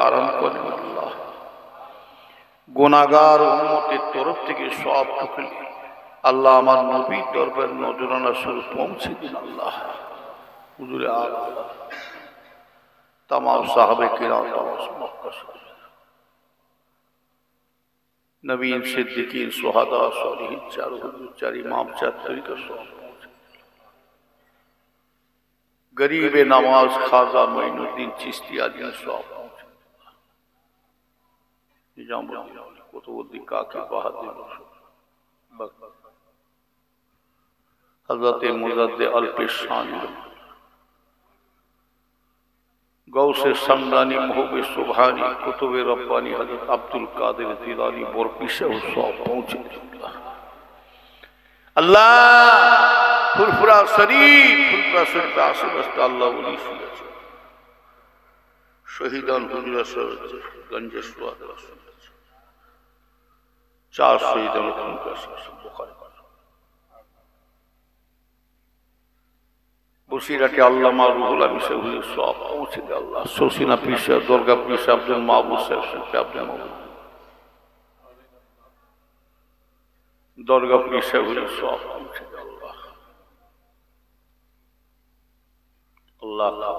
আরাম করেন আল্লাহ। গুনাহগার উম্মতের তরফ থেকে সব টুকু আল্লাহ আমার নবীর দরবার নজরানা শুরু পৌঁছে দিন আল্লাহ। হুজুরে আল্লাহ तमाम साहबे किराम मक्का नबीन सिद्दीकीन सुहादा सालिहीन चार इमाम चार तरीका सब गरीब नवाज खाजा मोइनुद्दीन चिश्तिया जिन सब निजामुद्दीन कुतुबुद्दीन काकी बहादुर हजरत मुजद्दे अल-पेशानी गौसे समदानी महबूबे सुबहानी कुतुबे रब्बानी हजरत अब्दुल कादिर जिलानी बोरपिशा सब पहुंचे अल्लाह फुरफुरा शरीफ आशीर्वाद अल्लाह वली शहीदान हुजूर गंजे सुवाद चार शहीदान बुखारी बसीराटे अल्लामा रूहुल अमीन से हुए सब पहुंचे गए अल्लाह सोसिना पीछे दुर्गा पीछे अब्दुल महबूब से अब्दुल महबूब दुर्गा पीछे हुए सब पहुंचे गए अल्लाह अल्लाह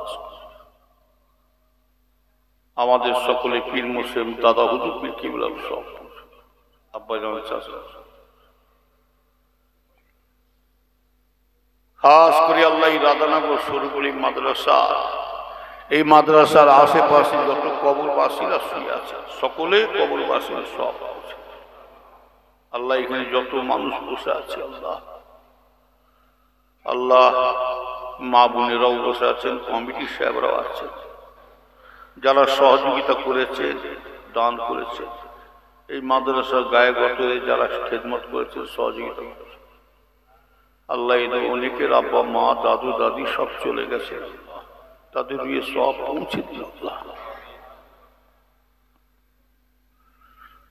हमारे सकले पीर मुस्लिम दादा हुजूर पीर किबला सब अब्बा जान चाचा खास করে আল্লাহ রাধানগর সরুগুলি মাদ্রাসা এই মাদ্রাসার আশেপাশে যত কবরবাসীরা শুয়ে আছে সকলে কবরবাসীরা সব আল্লাহ এখানে যত মানুষ বসে আছে আল্লাহ আল্লাহ মা বোনেরাও বসে আছেন কমিটি সাহেবরাও আছেন যারা সহযোগিতা করেছে দান করেছে এই মাদ্রাসার গায়ে গতরে যারা খেদমত করেছে সহযোগিতা করেছে আল্লাহ এদের অনেকের আব্বা মা দাদু দাদি সব চলে গেছে তাদের বিয়ে সব পৌঁছে দিল আল্লাহ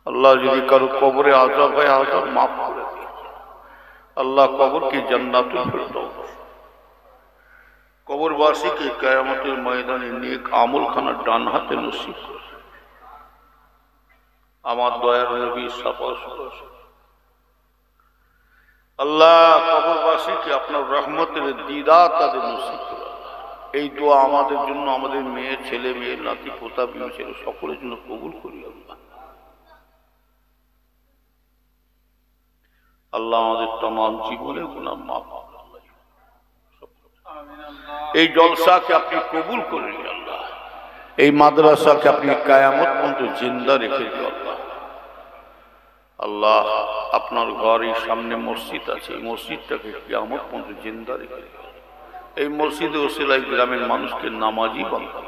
আল্লাহ যদি কারো কবরে আযাব হয় আযাব মাফ করে দিন আল্লাহ কবরকে জান্নাতুল ফিরদাউস কবরবাসীকে কিয়ামতের ময়দানে নেক আমলখানা ডান হাতে নসিব করে আমার দয়ার নবী সাফা আল্লাহ কবরবাসীকে আপনার রহমতের দিদার তাদের নসিব করে এই দোয়া আমাদের জন্য আমাদের মেয়ে ছেলে মেয়ে নাতি পোতা বিবি ছেলে সকলের জন্য কবুল করি আল্লাহ আল্লাহ আমাদের तमाम জীবনের গুনাহ মাফ করুন এই জলসাকে আপনি কবুল করে নিন আল্লাহ এই মাদ্রাসাকে আপনি কিয়ামত পর্যন্ত জিন্দা রেখে দিন আল্লাহ আল্লাহ আপনার ঘরের সামনে মসজিদ আছে এই মসজিদটাকে কিয়ামত পর্যন্ত জিন্দা রেখে দিন এই মসজিদে ওসিলায় গ্রামের মানুষকে নামাজি বানান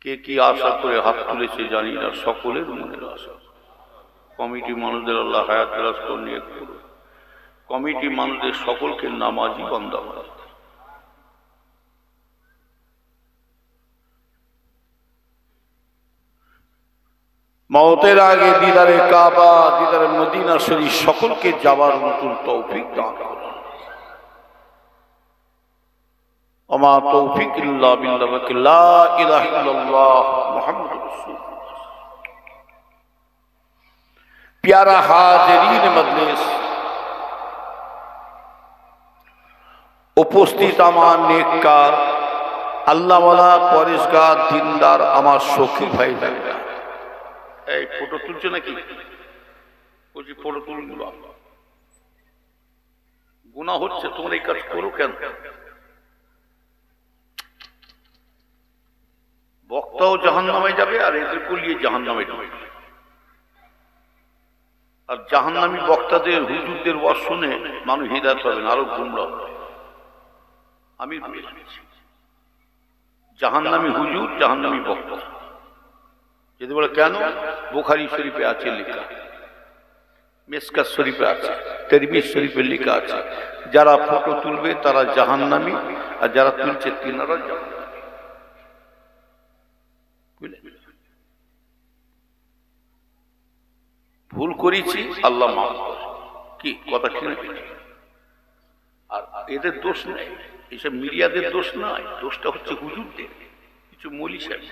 কে কি আশা করে হাত তুলেছে জানি না সকলের মনের আশা কমিটি মানুষদের আল্লাহ হায়াত দারাজ করে নিয়ে করুন কমিটি মানুষদের সকলকে নামাজি বান্দা বানান মওতের আগে দিদারে কাবা দিদারে মদিনা শরীফ সকলকে যাওয়ার মতন তৌফিক দান করুন ওমা তৌফিক ইল্লা বিল্লাহ লা ইলাহা ইল্লাল্লাহ মুহাম্মাদুর রাসূলুল্লাহ प्यारा हाजिरीन मजलिस उपस्थित आमार नेककार আল্লাহওয়ালা পরেশগার দিনদার আমার সখী ভাই ভাইরা এই ফটো তুলছো নাকি বলছি ফটো তুলুন গুনাহ হচ্ছে তোমরা এই কাজ করো কেন বক্তাও জাহান্নামে যাবে আর এদেরকে নিয়ে জাহান্নামে যাবে আর জাহান্নামী বক্তাদের হুজুরদের ওয়াজ শুনে মানুষ হিদায়াত পাবেন আরো গুমরাহ আমি জাহান্নামী হুজুর জাহান্নামী বক্তা যদি বলে কেন বুখারী শরীফে আছে লেখা মিসকাত শরীফে আছে তিরমিজি শরীফে লেখা আছে যারা ফটো তুলবে তারা জাহান্নামী আর যারা তুলছে তিনারা জাহান্নামী ভুল করেছি আল্লাহ মাফ করে কি কথা ঠিক আর এদের দোষ নেই এইসব মিডিয়াদের দোষ নয় দোষটা হচ্ছে হুজুরদের কিছু মৌলী সাহেব,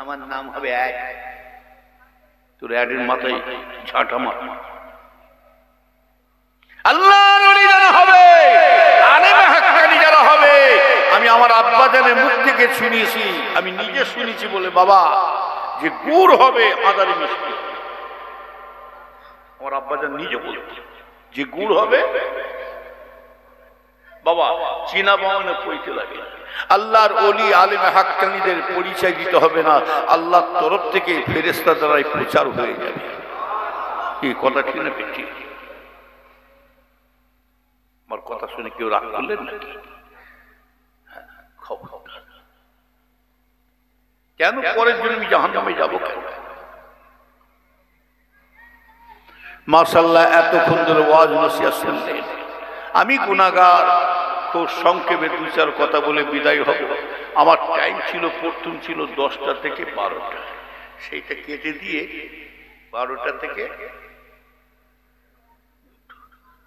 আমার নাম হবে এক, তোর অ্যাডের মাথায় ঝাঁটা মার। আল্লাহর ওলি যারা হবে, আলেমে হাক্কানি যারা হবে, আমি আমার আব্বাজানের মুখ থেকে শুনিয়েছি, আমি নিজে শুনেছি বলে বাবা, যে গুড় হবে আদারে মিষ্টি। আমার আব্বাজান নিজে বলছে যে গুড় হবে বাবা চীনা বাউনে পইতে লাগে। আল্লাহর ওলি আলেমে হাক্কানিদের পরিচয় দিতে হবে না, আল্লাহর তরফ থেকে ফেরেশতা দ্বারাই প্রচার হয়ে যাবে। এই কথা ঠিক না ঠিক? আমার কথা শুনে কেউ রাগ করলেন নাকি? কেন পরের জন্য আমি জাহান্নামে যাবো কেন? মাশাআল্লাহ, এতক্ষণ ধরে ওয়াজ নসিহত শুনলেন। আমি গুনাহগার, খুব সংক্ষেপে দু চার কথা বলে বিদায় হব। আমার টাইম ছিল, প্রথম ছিল 10টা থেকে 12টা, সেইটা কেটে দিয়ে 12টা থেকে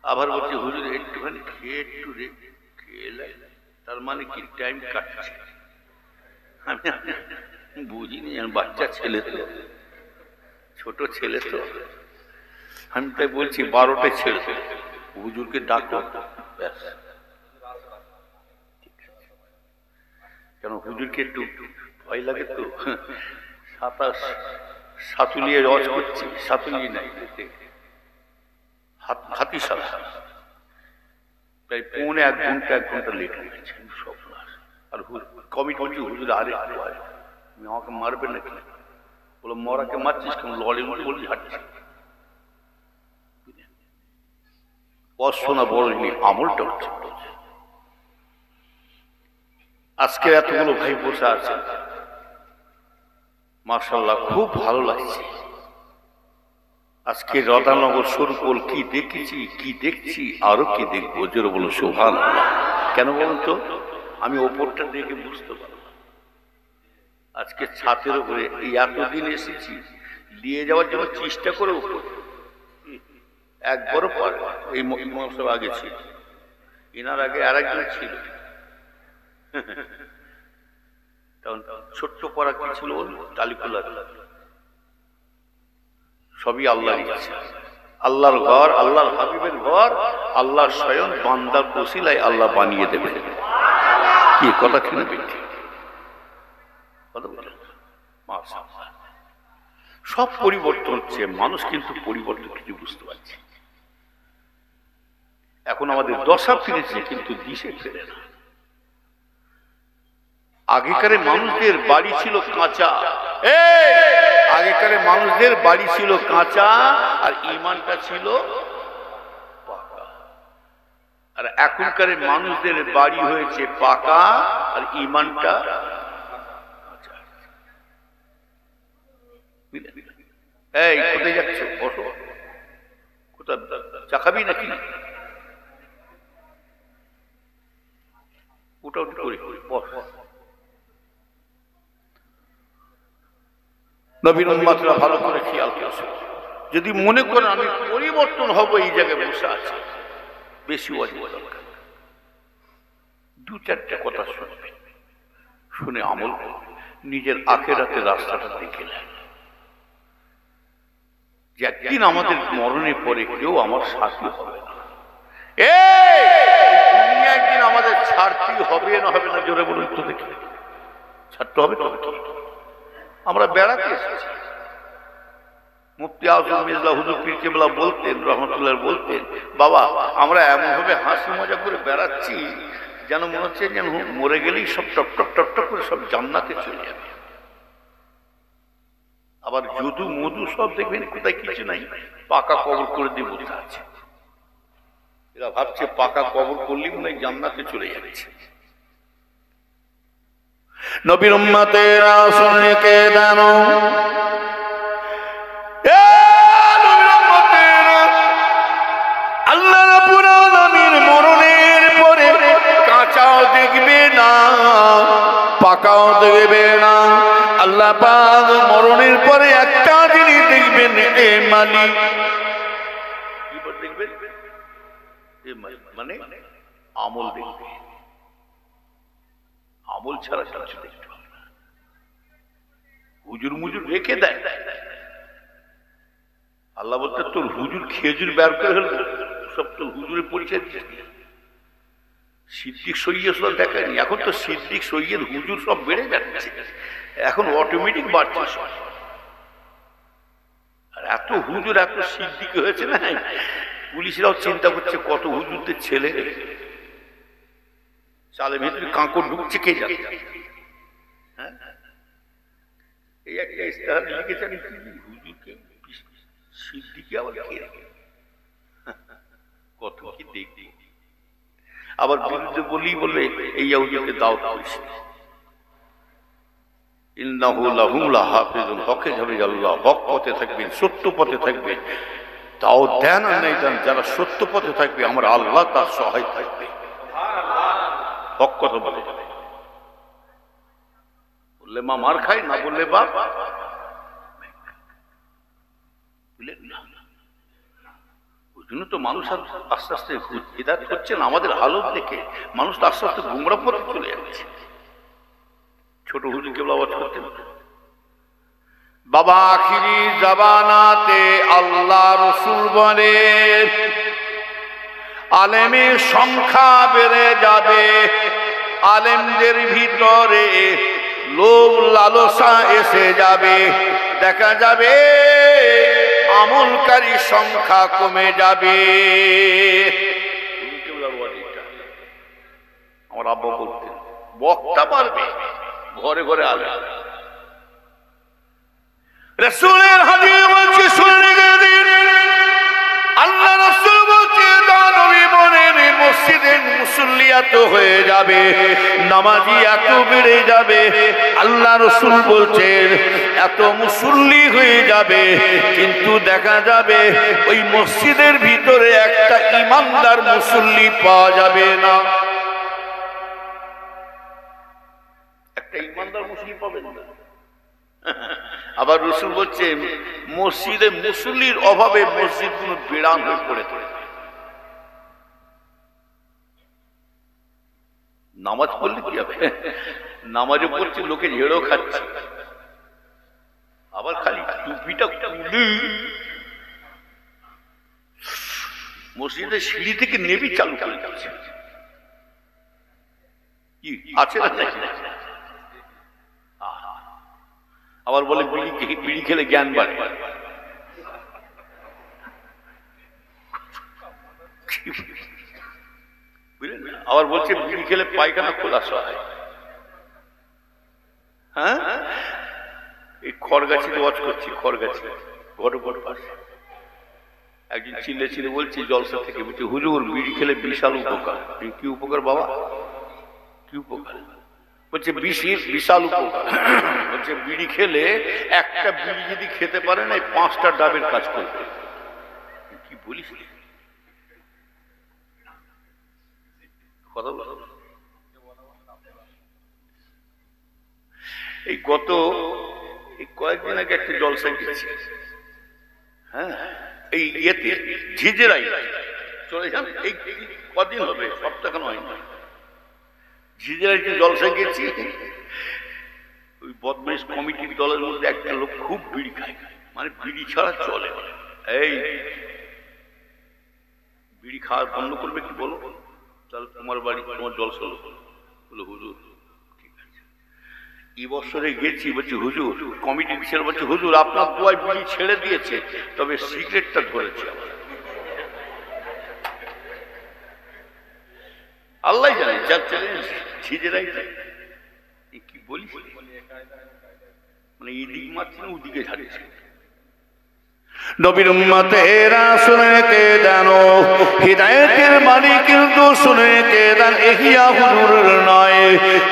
আবার বলছি হুজুর একটুখানি খেয়ে একটু খেলে, তার মানে কি টাইম কাটছে? আমি বুঝিনি, বাচ্চা ছেলে তো, ছোট ছেলে তো, আমি তাই বলছি 12টা ছেড়ে হুজুরকে ডাকো, ব্যাস। কেন হুজুরকে একটু ভয় লাগে তো, সাতুলিয়ে রজ করছি, সাতুলিয়ে নাই হাতি সালা, প্রায় পৌনে 1 ঘন্টা লেট হয়ে গেছে সব। আর কমিটি বলছি হুজুর আরে আমাকে মারবে নাকি? বলো মরাকে মারছিস কেন? লড়ের মধ্যে বলছি হাঁটছি। অশোনা বড় আমলটা হচ্ছে। আজকে এতগুলো ভাই বসে আছে, মাশাআল্লাহ খুব ভালো লাগছে। আজকে রাধানগর সরুপোল কি দেখেছি, কি দেখছি, আরো কি দেখবো, জোরে বলো সুবহানাল্লাহ। কেন বলুন তো? আমি ওপরটা দেখে বুঝতে পারলাম। আজকে ছাতের উপরে এই এতদিন এসেছি, নিয়ে যাওয়ার জন্য চেষ্টা করে উপরে একবারও পারে। এই মহাসব আগে ছিল, এনার আগে আর একজন ছিল, তখন ছোট্ট পড়া কি ছিল টালিকুলার, সবই আল্লাহর ইচ্ছা। আল্লাহর ঘর, আল্লাহর হাবিবের ঘর, আল্লাহর স্বয়ং বান্দার ওসিলায় আল্লাহ বানিয়ে দেবে। কি কথা ঠিক না? সব পরিবর্তন হচ্ছে, মানুষ কিন্তু পরিবর্তন কিছু বুঝতে পারছে। এখন আমাদের দশা ফিরেছে কিন্তু দিশে ফেরে না। আগেকারে মানুষদের বাড়ি ছিল কাঁচা, আগেকারে মানুষদের বাড়ি ছিল কাঁচা আর ইমানটা ছিল পাকা। আর এখনকার মানুষদের বাড়ি হয়েছে পাকা আর ইমানটা কাঁচা। এই কোথায় যাচ্ছ? বসো। কোথায় চা খাবি নাকি? ওটা ওটা করে বস। নবীন উম্মতরা ভালো করে খেয়াল করছে, যদি মনে করেন আমি পরিবর্তন হব, এই জায়গায় বসে আছে, বেশি ওয়াজিব দরকার। 2-4টা কথা শুনবে, শুনে আমল করবে, নিজের আখেরাতের রাস্তাটা দেখে নেন যে একদিন আমাদের মরণের পরে কেউ আমার সাথী হবে না। একদিন আমাদের ছাড়তে হবে না, হবে না? জোরে বলুন তো দেখি, ছাড়তে হবে তবে কি? আমরা বেড়াতে এসেছি। মুফতি আজম মির্জা হুজুর পীর কেবলা বলতেন, রহমতুল্লাহ বলতেন, বাবা আমরা এমন ভাবে হাসি মজা করে বেড়াচ্ছি যেন মনে হচ্ছে যেন মরে গেলেই সব টপ টপ টপ টপ করে সব জান্নাতে চলে যাবে। আবার যদু মধু সব দেখবেন কোথায় কিছু নাই, পাকা কবর করে দিয়ে বসে আছে। এরা ভাবছে পাকা কবর করলেই মনে হয় জান্নাতে চলে যাচ্ছে। নবীর উম্মতেরা শুনে কে জানো, আল্লাহ রাব্বুল আলামিন মরণের পরে কাঁচাও দেখবে না, পাকাও দেখবে না। আল্লাহ পাক মরণের পরে একটা জিনিস দেখবেন, এ মালিক। কি দেখবেন? মানে আমল দেখবে। আমল ছাড়া কিছু দেখতে পাবে না। হুজুর মুজুর রেখে দেয়। আল্লাহ বলতে তোর হুজুর খেজুর বের করে হল, সব তোর হুজুরের পরিচয় দিচ্ছে। সিদ্দিক সৈয়দ সব দেখায়নি, এখন তো সিদ্দিক সৈয়দ হুজুর সব বেড়ে যাচ্ছে, এখন অটোমেটিক বাড়ছে সব। আর এত হুজুর এত সিদ্দিক হয়েছে না, পুলিশরাও চিন্তা করছে কত হুজুরদের ছেলে চালের ভেতরে কাঁকড় ঢুকছে কে জানে। হ্যাঁ, এই একটা ইস্তেহার লিখেছেন হুজুরকে সিদ্দিকে আবার কে রেখে কত কি দেখতে। আবার বিরুদ্ধে বলেই বলবে এই হুজুরকে দাওয়াত করেছে, ইন্নাহু লাহুম লাহাফিজুন, হকে যাবে আল্লাহ, হক পথে থাকবেন, সত্য পথে থাকবেন। তাও দেন আর নেই দেন, যারা সত্য পথে থাকবে আমার আল্লাহ তার সহায় থাকবে। হক কথা বলে, বললে মা মার খায়, না বললে বাপ। ওই জন্য তো মানুষ আস্তে আস্তে হিদায়াত হচ্ছে না। আমাদের হালত দেখে মানুষ তো আস্তে আস্তে গুমরা পথে চলে যাচ্ছে। ছোট হুজুর কেবল আওয়াজ করতেন, বাবা আখিরি জামানাতে আল্লাহ রসুল বলে আলেমের সংখ্যা বেড়ে যাবে, আলেমদের ভিতরে লোভ লালসা এসে যাবে, দেখা যাবে আমলকারী সংখ্যা কমে যাবে। আমার আব্বা বলতেন বক্তা পারবে, ঘরে ঘরে আলেম। রাসূলের হাদিস বলছে, শুনে গেলেন আল্লাহ রাসূল বলছে, নবী বলেন মসজিদের মুসল্লি এত হয়ে যাবে, নামাজি এত বেড়ে যাবে। আল্লাহ রাসূল বলছেন এত মুসল্লি হয়ে যাবে, কিন্তু দেখা যাবে ওই মসজিদের ভিতরে একটা ইমানদার মুসল্লি পাওয়া যাবে না। একটা ইমানদার মুসল্লি পাবেন না। আবার রাসূল বলছে মসজিদে মুসল্লির অভাবে মসজিদগুলো বিরান হয়ে পড়ে থাকে। নামাজ পড়লে কি হবে, নামাজও পড়ছে লোকে ঝেড়েও খাচ্ছে, আবার খালি টুপিটা খুলে মসজিদের সিঁড়ি থেকে নেবি চালু করে যাচ্ছে। কি আছে না? আবার বলে বিড়ি খেলে জ্ঞান বাড়ে। বুঝলেন? আবার বলছে বিড়ি খেলে পায়খানা খোলাসা হয়। হ্যাঁ, এই খড়গাছিতে ওয়াজ করছি, খড়গাছি ঘটঘট পাশে একদিন চিল্লে চিল্লে বলছি জলসা থেকে, বলছে হুজুর বিড়ি খেলে বিশাল উপকার। কি উপকার বাবা, কি উপকার? বলছে বিশাল উপকার। বলছে বিড়ি খেলে একটা বিড়ি যদি খেতে পারে না 5টা ডাবের কাজ করবে। কি বলিস কথা বল। এই গত কয়েকদিন আগে একটা জলসা গেছে, হ্যাঁ এই ইয়েতে ঝিঝেরাই চলে যান, এই কদিন হবে, সপ্তাহ হয় না, ঝিঝেরাই জলসা গেছি। ওই বদমাইশ কমিটির দলের মধ্যে একটা লোক খুব বিড়ি খায়, মানে বিড়ি ছাড়া চলে। এই বিড়ি খাওয়া বন্ধ করবে কি বলো, তাহলে তোমার বাড়ি তোমার জলসা বলো। হুজুর ঠিক আছে, এই বছরে গেছি, বলছি হুজুর কমিটির ছেলে বলছে হুজুর আপনার দোয়ায় বিড়ি ছেড়ে দিয়েছে, তবে সিগারেটটা ধরেছে। আল্লাহ জানে, যার চ্যালেঞ্জ ঝিঝেরাই কি বলি, মানে এদিক মারছে না ওদিকে ঝাড়িয়েছে। নবীর উম্মতেরা শুনে কে জানো, হিদায়াতের মালিক কিন্তু শুনে কে জান, ইহিয়া হুজুর নয়,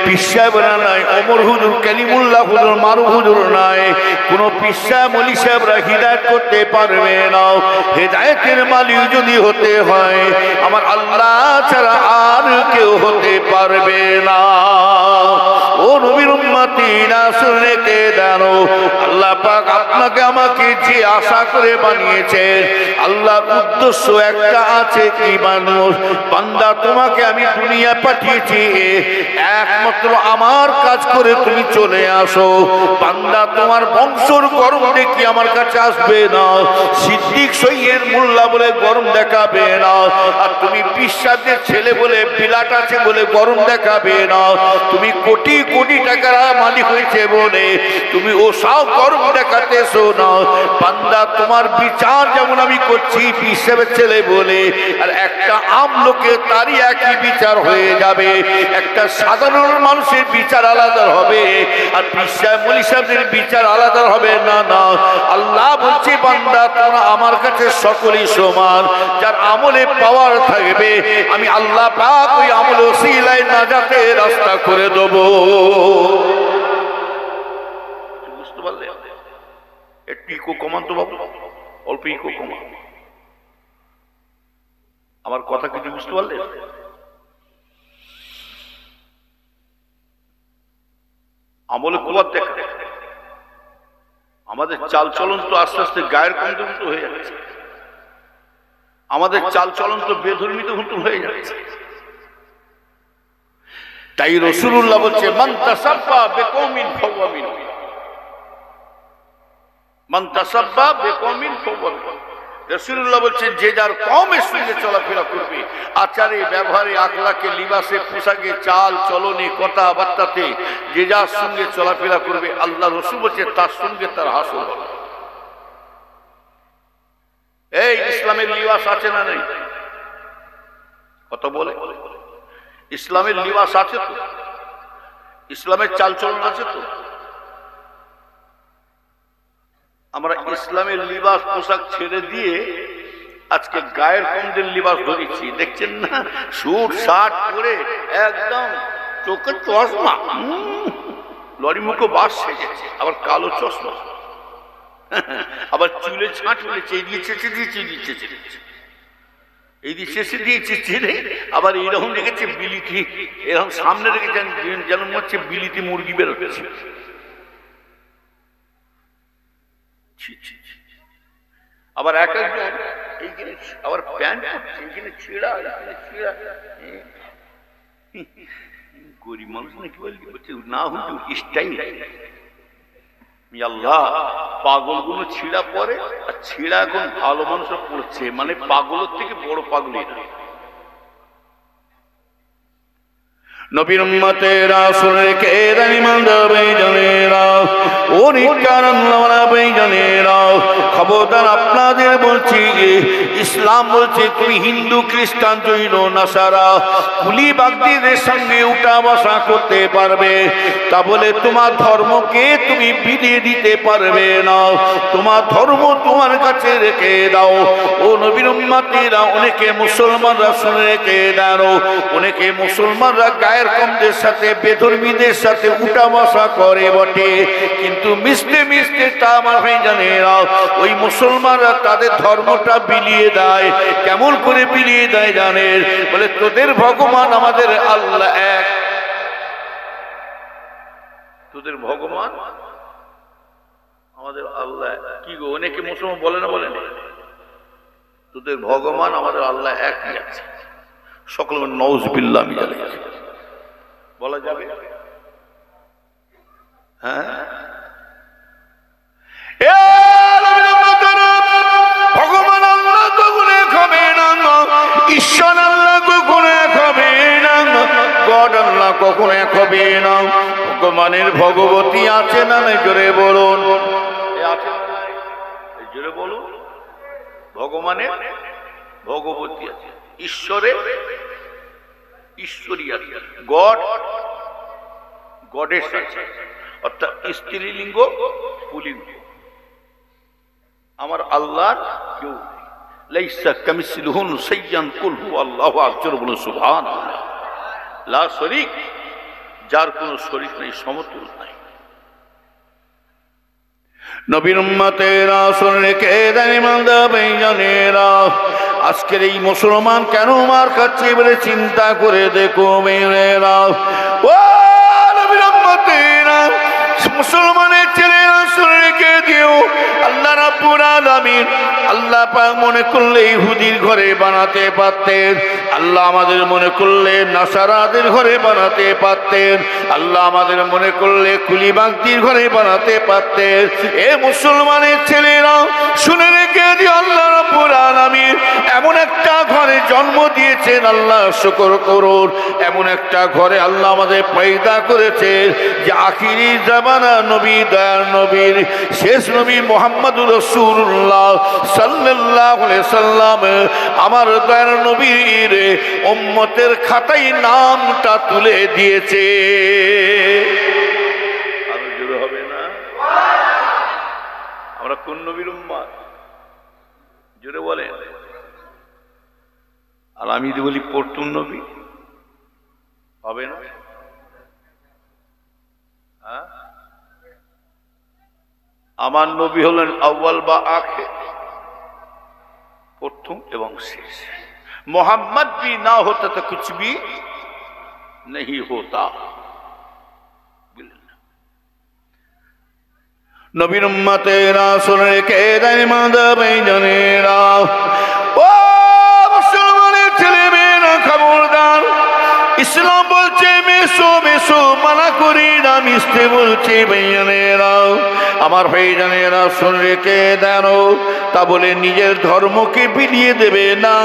পীর সাহেবরা নয়, ওমর হুজুর, কালিমুল্লাহ হুজুর, মারুফ হুজুর নয়, কোন পীর সাহেব ওলি সাহেবরা হিদায়াত করতে পারবে না। হিদায়াতের মালিক যদি হতে হয় আমার আল্লাহ ছাড়া আর কেউ হতে পারবে না। ও ও নবীর উম্মতিরা শুনে কে জানো, আল্লাহ পাক আপনাকে আমাকে যে আশা করে বানিয়েছেন, আল্লাহর উদ্দেশ্য একটা আছে, কি মানুষ বান্দা তোমাকে আমি দুনিয়া পাঠিয়েছি একমাত্র আমার কাজ করে তুমি চলে আসো। বান্দা তোমার বংশর গরম দেখি আমার কাছে আসবে না, সিদ্দিক সৈয়দ মোল্লা বলে গরম দেখাবে না, আর তুমি বিশ্বাসের ছেলে বলে বিলাট আছে বলে গরম দেখাবে না, তুমি কোটি কোটি টাকার মালিক হয়েছে বলে তুমি ও সব গরম দেখাতেছো না। বান্দা তোমার বিচার যেমন আমি করছি বিশ্বাসের ছেলে বলে, আর একটা আম লোকের তারই একই বিচার হয়ে যাবে, একটা সাধারণ মানুষের বিচার আলাদা হবে, আর বিশ্বাস মনীষাদের বিচার আলাদা হবে না। না, আল্লাহ বলছে বান্দা তোমরা আমার কাছে সকলেই সমান, যার আমলে পাওয়ার থাকবে আমি আল্লাহ পাক ওই আমল ওসিলায় নাজাতের রাস্তা করে দেব। বুঝতে পারলে? একটু ইকো কমান তো বাবু, অল্প ইকো কমান। আমার কথা কিছু বুঝতে পারলে? আমলে কুয়ার দেখা, আমাদের চাল চলন তো আস্তে আস্তে গায়ের কমজোর হয়ে যাচ্ছে, আমাদের চাল চলন তো বেধর্মিত হয়ে যাচ্ছে। তাই রাসূলুল্লাহ বলছে মান তাসাব্বা বিকওমিন ফাহুয়া মিনহুম, মান তাসাব্বা বিকওমিন ফাহুয়া মিনহুম। রাসূলুল্লাহ বলছেন যে যার কওমের সঙ্গে চলাফেরা করবে, আচারে ব্যবহারে আখলাকে লিবাসে পোশাকে চাল চলনে কথাবার্তাতে যে যার সঙ্গে চলাফেরা করবে, আল্লাহ রাসূল বলছে তার সঙ্গে তার হাসর হবে। এই ইসলামের লিবাস আছে না নেই? কত বলে ইসলামের লিবাস আছে তো, ইসলামের চালচলন আছে তো। আমরা ইসলামের লিবাস পোশাক ছেড়ে দিয়ে আজকে গায়ের কমদের লিবাস ধরেছি, দেখছেন না? স্যুট শার্ট পরে একদম চোখের চশমা, লরি মুখো বাস সেজেছে, আবার কালো চশমা, আবার চুলে ছাঁট ফেলেছে, এই দিয়ে চেঁচে দিয়েছে, এই দিয়ে চেঁচে দিয়েছে, এই দিয়ে চেঁচে দিয়েছে ছেড়ে, আবার এইরকম রেখেছে বিলিতি, এরকম সামনে রেখেছেন যেন হচ্ছে বিলিতি মুরগি বেরোচ্ছে। আবার এক একজন এইখানে আবার প্যান্ট পরছে, এইখানে ছেঁড়া, এখানে ছেঁড়া, গরিব মানুষ নাকি বলছে না হুজুর স্টাইল। আল্লাহ, পাগলগুলো ছিঁড়া পরে, আর ছিঁড়া এখন ভালো মানুষরা পড়ছে, মানে পাগলের থেকে বড় পাগল এটা। নবীর উম্মতেরা শুনে কে জানি মানবে জানেরা, ও নিকারণ লাগাবে জানেরা, খবরদার আপনাদের বলছি, ইসলাম বলছে তুমি হিন্দু খ্রিস্টান জৈন নাসারা কুলি বাগদিদের সঙ্গে উঠা বসা করতে পারবে, তা বলে তোমার ধর্মকে তুমি বিলিয়ে দিতে পারবে না। তোমার ধর্ম তোমার কাছে রেখে দাও। ও নবীর উম্মতেরা, অনেকে মুসলমানরা শুনে রেখে দাও, অনেকে মুসলমানরা গায়ের কমদের সাথে বেধর্মীদের সাথে উঠা বসা করে বটে, কিন্তু মিশতে মিশতে তা আমার ভাই জানেরা ওই মুসলমানরা তাদের ধর্মটা বিলিয়ে দেয়। কেমন করে বিলিয়ে দেয় জানেন? বলে তোদের ভগবান আমাদের আল্লাহ এক, তোদের ভগবান আমাদের আল্লাহ কি গো, অনেকে মুসলমান বলে না, বলে না, তোদের ভগবান আমাদের আল্লাহ একই আছে। সকল নাউযুবিল্লাহ আমি জানি বলা যাবে? হ্যাঁ, ভগবান আল্লাহ কখনো এক হবে না, ঈশ্বর আল্লাহ কখনো এক হবে না, গড আল্লাহ কখনো এক হবে না। ভগবানের ভগবতী আছে না নাই? জোরে বলুন, আছে না নাই? জোরে বলুন। ভগবানের ভগবতী আছে, ঈশ্বরের ঈশ্বরী আছে, গড গডেস আছে, অর্থাৎ স্ত্রীলিঙ্গ পুলিঙ্গ। আমার আল্লাহর কেউ লাইসা কামিসলিহি শাইউন কুল হুয়াল্লাহু আহাদ, জোরে বলুন সুবহানাল্লাহ। লা শরীক, যার কোনো শরীক নেই, সমতুল নাই। নবীর উম্মতেরা শুনে কে জানি মানবে জানেরা, আজকের এই মুসলমান কেন মার খাচ্ছে বলে চিন্তা করে দেখো মেয়েরা। ও নবীর উম্মত উম্মতেরা মুসলমানের ছেলেরা শুনে রেখে দিও, আল্লাহ রাব্বুল আলামিন আল্লাহ পাক মনে করলে ইহুদির ঘরে বানাতে পারতেন, আল্লাহ আমাদের মনে করলে নাসারাদের ঘরে বানাতে পারতেন, আল্লাহ আমাদের মনে করলে কুলিবাগদির ঘরে বানাতে পারতেন। এ মুসলমানের ছেলেরা শুনে রেখে দিও, আল্লাহ রাব্বুল আলামিন এমন একটা ঘরে জন্ম দিয়েছেন, আল্লাহ শুকর করুন। এমন একটা ঘরে আল্লাহ আমাদের পয়দা করেছে যে আখিরি জামানা নবী, দয়ার নবীর শেষ নবী মুহাম্মদুর রাসূলুল্লাহ সাল্লাল্লাহু আলাইহি সাল্লাম আমার দয়ার নবীর উম্মতের খাতায় নামটা তুলে দিয়েছে। আরো জোরে হবে না? আমরা কোন নবীর উম্মত জোরে বলেন? আর আমি যদি বলি পর্তুন নবী হবে না? হ্যাঁ, আমার নবী হলেন আউয়াল বা আখির, প্রথম এবং শেষ। मोहम्मद भी ना होता तो कुछ भी नहीं होता। नबीर उम्मतेरा सुन के दरमादा बेजनेरा, ओ मुसलमाনের ছেলে মেয়েরা খবরদার, ইসলাম বলছে মেসো মেসো, মানা করি না, মিশতে বলছে বেজনেরা। আমার ভাইজানেরা শুনে রেখে দেন, তা বলে নিজের ধর্মকে বিলিয়ে দেবে না,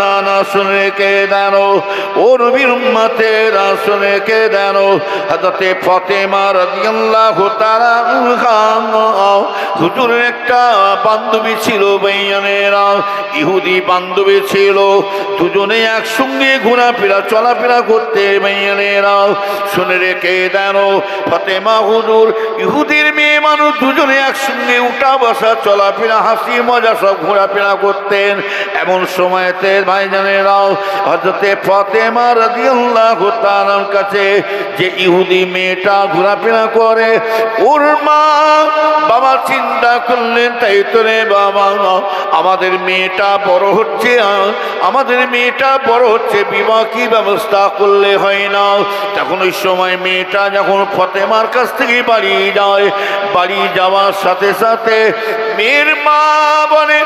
না না, শুনে রেখে দেন ও নবীর উম্মতেরা, শুনে রেখে দেন হযরতে ফাতেমা রাদিয়াল্লাহু তাআলা আনহা হুজুরের একটা বান্ধবী ছিল ভাইজানেরা, ইহুদি বান্ধবী ছিল, দুজনে একসঙ্গে ঘোরাফেরা চলাফেরা করতে ভাইজানেরা। শুনে রেখে দেন ফাতেমা হুজুর ইহুদির মেয়ে মানুষ, দুজনে একসঙ্গে উঠা বসা চলাফেরা হাসি মজা সব ঘোরাফেরা করতেন। এমন সময়তে ভাইজানেরা হযরতে ফাতেমা রাদিয়াল্লাহু তাআলার কাছে যে ইহুদি মেয়েটা ঘোরাফেরা করে, ওর মা বাবা চিন্তা করলেন, তাই তো রে বাবা, আমাদের মেয়েটা বড় হচ্ছে, আমাদের মেয়েটা বড় হচ্ছে, বিবাহ কি ব্যবস্থা করলে হয় না? তখন ওই সময় মেয়েটা যখন ফাতেমার কাছ থেকে বাড়ি যায়, বাড়ি যাওয়ার সাথে সাথে মেয়ের মা বলে,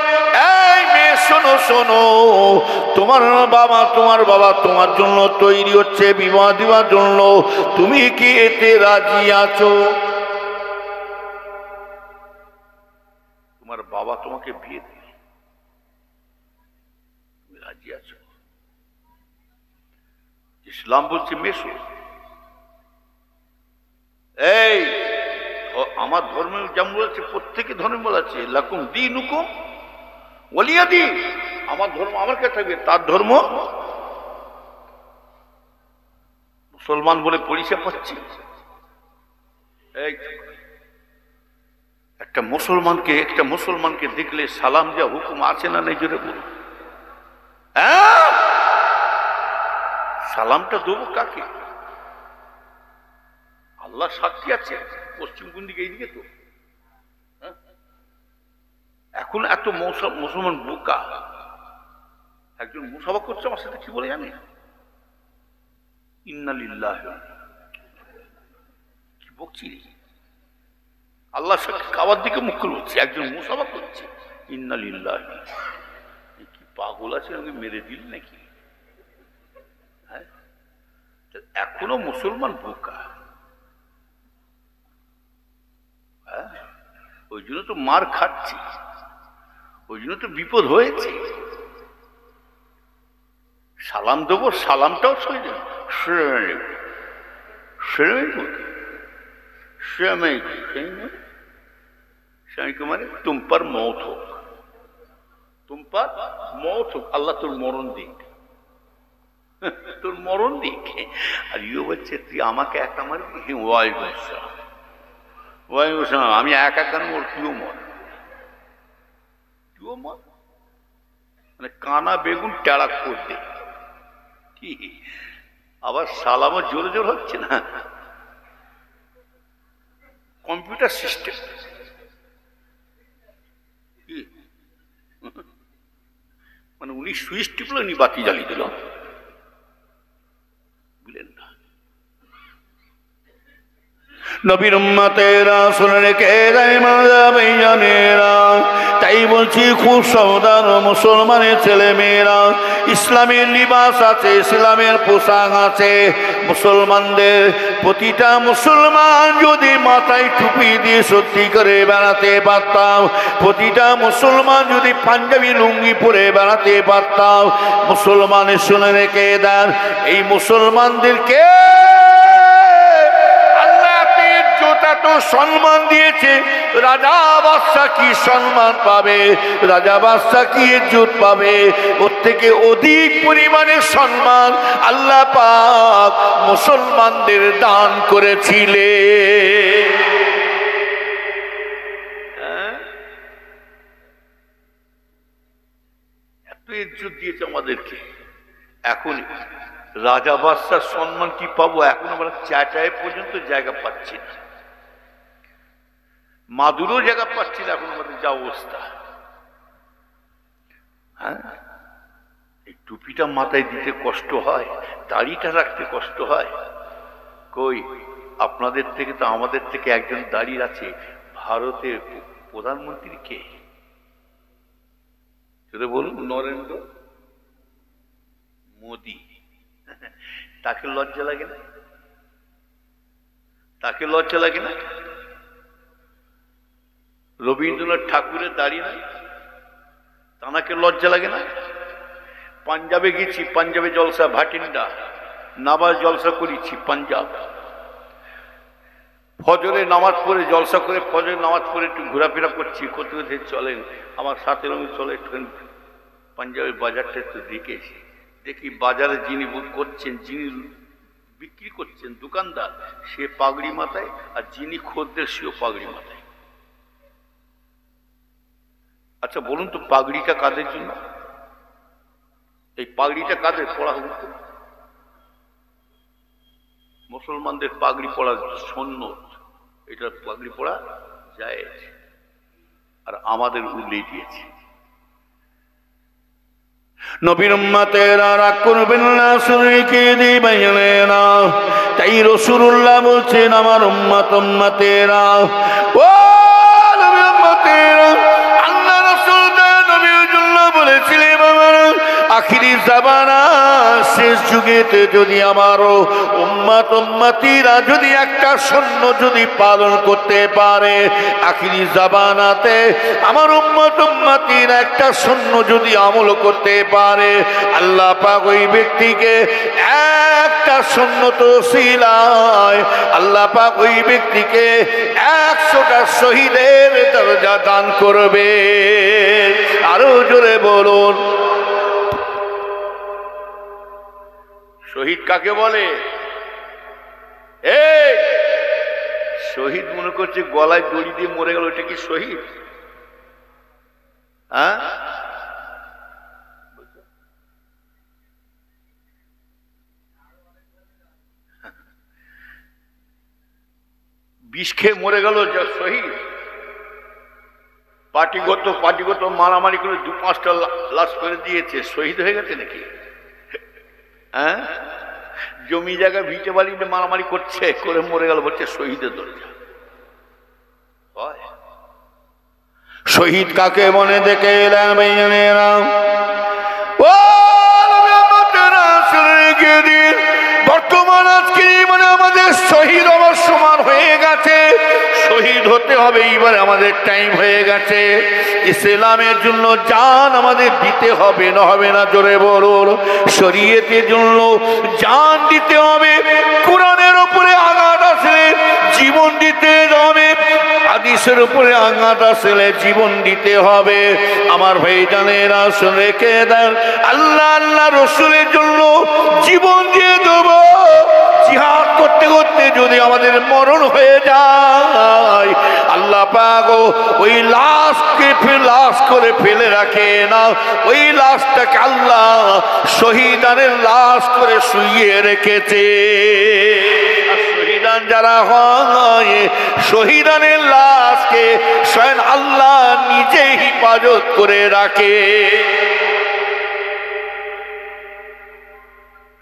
এই মেয়ে শোনো শোনো, তোমার বাবা তোমার জন্য তৈরি হচ্ছে বিবাহ দেওয়ার জন্য, তুমি কি এতে রাজি আছো? তোমার বাবা তোমাকে বিয়ে দেবে, তুমি রাজি আছো? ইসলাম বলছে মেশো। এই আমার ধর্মে যেমন বলেছে, প্রত্যেকে ধর্মে বলেছে লাকুম দীনুকুম ওয়ালিয়া দীন, আমার ধর্ম আমার কাছে থাকবে, তার ধর্ম। মুসলমান বলে পরিচয় পাচ্ছি। এই একটা মুসলমানকে দেখলে সালাম দেওয়া হুকুম আছে না নেই জোরে বলুন? হ্যাঁ, সালামটা দেবো কাকে? আল্লাহ সাক্ষী আছে, পশ্চিম কোন দিকে? এইদিকে তো। এখন এত মুসলমান বোকা। একজন মুসাফা করছে আমার সাথে, কি বলে জানে? ইন্না লিল্লাহি, কি বকছি? আল্লাহ সাক্ষী, কাবার দিকে মুখ করে বলছি, একজন মুসাফা করছে, ইন্না লিল্লাহি। কি পাগল আছে, আমাকে মেরে দিল নাকি? হ্যাঁ, এখনো মুসলমান বোকা। হ্যাঁ, ওই জন্য তো মার খাচ্ছি, ওই জন্য তো বিপদ হয়েছে। সালাম দেবো, সালামটাও মানে তুম পর মৌত হোক, তুম পর মৌত হোক, আল্লাহ তোর মরণ দিক, তোর মরণ দিক। আর ইয়ে বলছে তুই আমাকে একা মারবি? ওয়ালাইকুম আসসালাম, ওয়ালাইকুম আসসালাম। আমি একা কেন মর? তুইও মর, তুইও মর। মানে কানা বেগুন টেড়া করতে কি? আবার সালামও জোরে জোর হচ্ছে না, কম্পিউটার সিস্টেম। মানে উনি সুইচ টিপলো, উনি বাতি জ্বালিয়ে দিল, বুঝলেন না? নবীর উম্মতেরা শুনে রেখে দেয় মারা ভাইজানেরা। তাই বলছি খুব সাবধান মুসলমানের ছেলে মেয়েরা। ইসলামের লিবাস আছে, ইসলামের পোশাক আছে। মুসলমানদের প্রতিটা মুসলমান যদি মাথায় টুপি দিয়ে সত্যি করে বেড়াতে পারতাম, প্রতিটা মুসলমান যদি পাঞ্জাবি লুঙ্গি পরে বেড়াতে পারতাম। মুসলমানের শুনে রেখে দেন, এই মুসলমানদেরকে তো সম্মান দিয়েছে। রাজা বাদশা কি সম্মান পাবে, রাজা বাদশা কি ইজ্জত পাবে, ওর থেকে অধিক পরিমাণে সম্মান আল্লাহ পাক মুসলমানদের দান করেছিলেন। এত ইজ্জত দিয়েছে আমাদেরকে। এখন রাজা বাদশার সম্মান কি পাবো? এখন আমরা চাটায় পর্যন্ত জায়গা পাচ্ছি না, মাদুরও জায়গা পাচ্ছি না। এখন আমাদের যা অবস্থা, হ্যাঁ, এই টুপিটা মাথায় দিতে কষ্ট হয়, দাড়িটা রাখতে কষ্ট হয়। কই আপনাদের থেকে তো আমাদের থেকে একজন দাঁড়িয়ে আছে। ভারতের প্রধানমন্ত্রী কে সেটা বলুন? নরেন্দ্র মোদি। তাকে লজ্জা লাগে না? তাকে লজ্জা লাগে না? রবীন্দ্রনাথ ঠাকুরের দাঁড়িয়ে নাই, তানাকে লজ্জা লাগে না? পাঞ্জাবে গেছি, পাঞ্জাবে জলসা, ভাটিন্ডা নামাজ জলসা করেছি পাঞ্জাব। ফজরে নামাজ পড়ে জলসা করে, ফজরে নামাজ পড়ে একটু ঘোরাফেরা করছি, করতে করতে চলেন আমার সাথে রঙে চলে একটুখানি পাঞ্জাবের বাজারটা একটু দেখেছি। দেখি বাজারে যিনি করছেন, যিনি বিক্রি করছেন দোকানদার, সে পাগড়ি মাথায়, আর যিনি খদ্দের সেও পাগড়ি মাথায়। আচ্ছা বলুন তো, পাগড়িটা কাদের জন্য? এই পাগড়িটা কাদের পড়া হতো? মুসলমানদের পাগড়ি পড়া সুন্নত, এটা পাগড়ি পড়া জায়েজ, আর আমাদের উল্লেই দিয়েছে। নবীর উম্মতেরা রাগ করবেন না, শুনে কে দিবেন না। তাই রাসূলুল্লাহ বলছেন, আমার উম্মতেরা, ও নবীর উম্মতেরা, আল্লাহ রাসূল নবীর জন্য বলেছিলেন, আখিরি জামানা শেষ যুগেতে যদি আমার উম্মতীরা যদি একটা সৈন্য যদি পালন করতে পারে, আখিরি জামানাতে আমার উম্মতীরা একটা সৈন্য যদি আমল করতে পারে, আল্লাহ পাক ওই ব্যক্তিকে একটা সৈন্য তসিলায় আল্লাহ পাক ওই ব্যক্তিকে 100টা শহীদের দরজা দান করবে। আরো জোরে বলুন, শহীদ কাকে বলে? এই শহীদ মনে করছে গলায় দড়ি দিয়ে মরে গেল, এটা কি শহীদ? হ্যাঁ, বিষ খেয়ে মরে গেল যা শহীদ? পার্টিগত মারামারি করে 2-5টা লাশ করে দিয়েছে, শহীদ হয়ে গেছে নাকি? হ্যাঁ, জমি জায়গা ভিটে বাড়ি মারামারি করছে, করে মরে গেল, বলছে শহীদের দরজা। শহীদ কাকে মনে দেখে বর্তমান আজকে মানে আমাদের শহীদ হওয়ার সমান হয়ে গেছে। শহীদ হতে হবে, এইবার আমাদের টাইম হয়ে গেছে। ইসলামের জন্য জান আমাদের দিতে হবে, না হবে না? জোরে বলুন, শরীয়তের জন্য জান দিতে হবে। কোরআনের উপরে আঘাত আসলে জীবন দিতে হবে, হাদিসের উপরে আঘাত আসলে জীবন দিতে হবে। আমার ভাইজানেরা শুনে রেখে দেন, আল্লাহ রসুলের জন্য জীবন দিয়ে দেব। জিহাদ করতে করতে যদি আমাদের মরণ হয়ে যায়, আল্লাহ পাক ওই লাশকে লাশ করে ফেলে রাখে না, ওই লাশটাকে আল্লাহ শহীদানের লাশ করে শুইয়ে রেখেছে। শহীদান যারা হয়, শহীদানের লাশকে স্বয়ং আল্লাহ নিজে হিফাজত করে রাখে।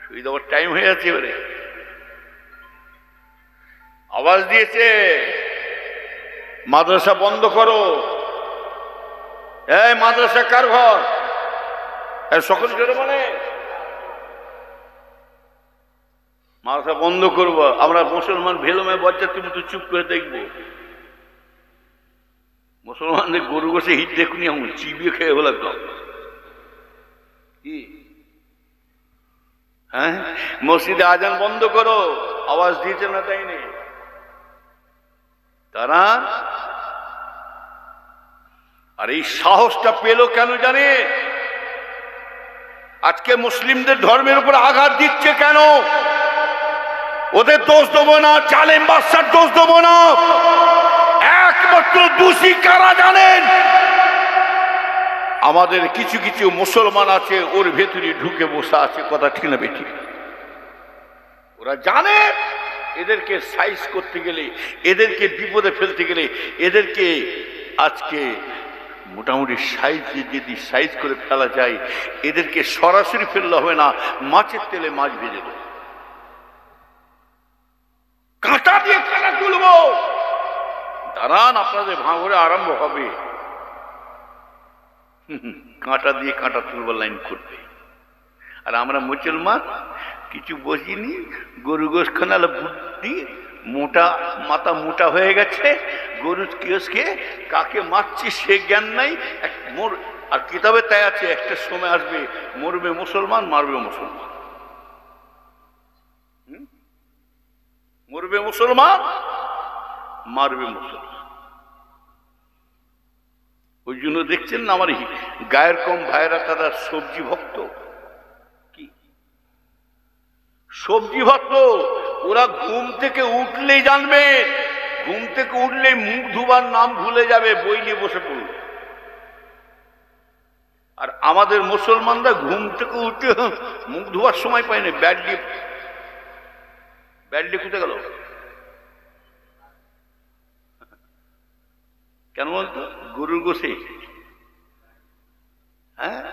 শহীদ হওয়ার টাইম হয়ে যাচ্ছে এবারে। আওয়াজ দিয়েছে মাদ্রাসা বন্ধ করো। এই মাদ্রাসা কার ঘর? সকল জোরে বলে মাদ্রাসা বন্ধ করবো। আমরা মুসলমান ভেলমে বজ্জাতির মতো চুপ করে দেখবো। মুসলমানদের গরু গোসে হিট দেখুনি, আমি চিবিয়ে খেয়ে হলো একদম। কি হ্যাঁ, মসজিদে আজান বন্ধ করো, আওয়াজ দিয়েছে না তাই নেই তারা। আর এই সাহসটা পেল কেন জানে? আজকে মুসলিমদের ধর্মের উপর আঘাত দিচ্ছে কেন? ওদের দোষ দেবো না, জালেম বাদশার দোষ দেবো না। একমাত্র দোষী কারা জানেন? আমাদের কিছু কিছু মুসলমান আছে, ওর ভেতরে ঢুকে বসে আছে। কথা ঠিক না বেটি? ওরা জানে এদেরকে সাইজ করতে গেলে, এদেরকে বিপদে ফেলতে গেলে, এদেরকে আজকে মোটামুটি সাইজ যদি সাইজ করে ফেলা যায়, এদেরকে সরাসরি ফেললে হবে না, মাছের তেলে মাছ ভেজে দেবো, কাঁটা দিয়ে কাঁটা তুলবো। দাঁড়ান, আপনাদের ভাঙরে আরম্ভ হবে। কাঁটা দিয়ে কাঁটা তুলবার লাইন করবে। আর আমরা মুসলমান কিছু বসিনি, গরু গোশ খানাল বুদ্ধি মোটা, মাথা মোটা হয়ে গেছে। গরু কিয়সকে কাকে মারছি সে জ্ঞান নাই। আর কিতাবে তাই আছে, একটা সময় আসবে মরবে মুসলমান, মারবে মুসলমান। মরবে মুসলমান, মারবে মুসলমান। ওই জন্য দেখছেন না আমার গায়ের কম ভাইরা তারা সবজি ভক্ত। কি সবজি ভক্ত? ওরা ঘুম থেকে উঠলেই জানবে, ঘুম থেকে উঠলেই মুখ ধোবার নাম ভুলে যাবে, বই নিয়ে বসে পড়বে। আর আমাদের মুসলমানরা ঘুম থেকে উঠে মুখ ধোবার সময় পায় না। ব্যাডলি কোথায় গেল? কেন বলতো? গরুর গোশে। হ্যাঁ,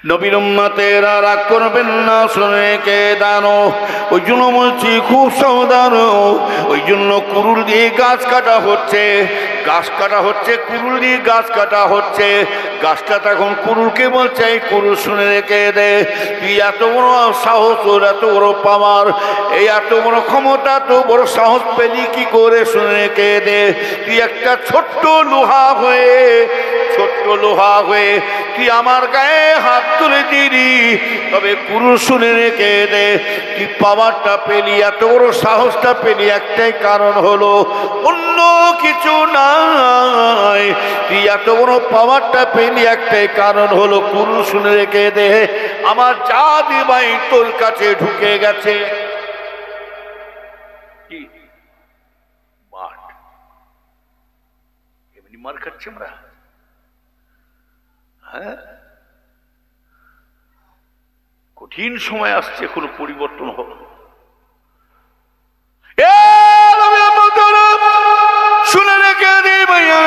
নবীর উম্মতেরা রাগ করবেন না, শুনে কে দানো। ওই জন্য বলছি খুব সাবধান। ওই জন্য কুরুল দিয়ে গাছ কাটা হচ্ছে, গাছ কাটা হচ্ছে, কুরুল দিয়ে গাছ কাটা হচ্ছে। গাছটা তখন কুরুলকে বলছে, এই কুরুল শুনে রেখে দে, তুই এত বড় সাহস, তোর এত বড় পাওয়ার, এই এত বড় ক্ষমতা, এত বড় সাহস পেলি কি করে? শুনে রেখে দে, তুই একটা ছোট্ট লোহা হয়ে তুই আমার গায়ে হাত তুলে দিলি, তবে কুরুল শুনে রেখে দে, তুই পাওয়ারটা পেলি, এত বড় সাহসটা পেলি, একটাই কারণ হলো, অন্য কিছু নাই। তুই এত বড় পাওয়ারটা পেলি, একটাই কারণ হলো, কুরুল শুনে রেখে দে, আমার জাদি ভাই তোর কাছে ঢুকে গেছে। কি এমনি মার খাচ্ছি আমরা? হ্যাঁ, কঠিন সময় আসছে, কোনো পরিবর্তন হবে। শুনে রেখে দিই ভাইয়া,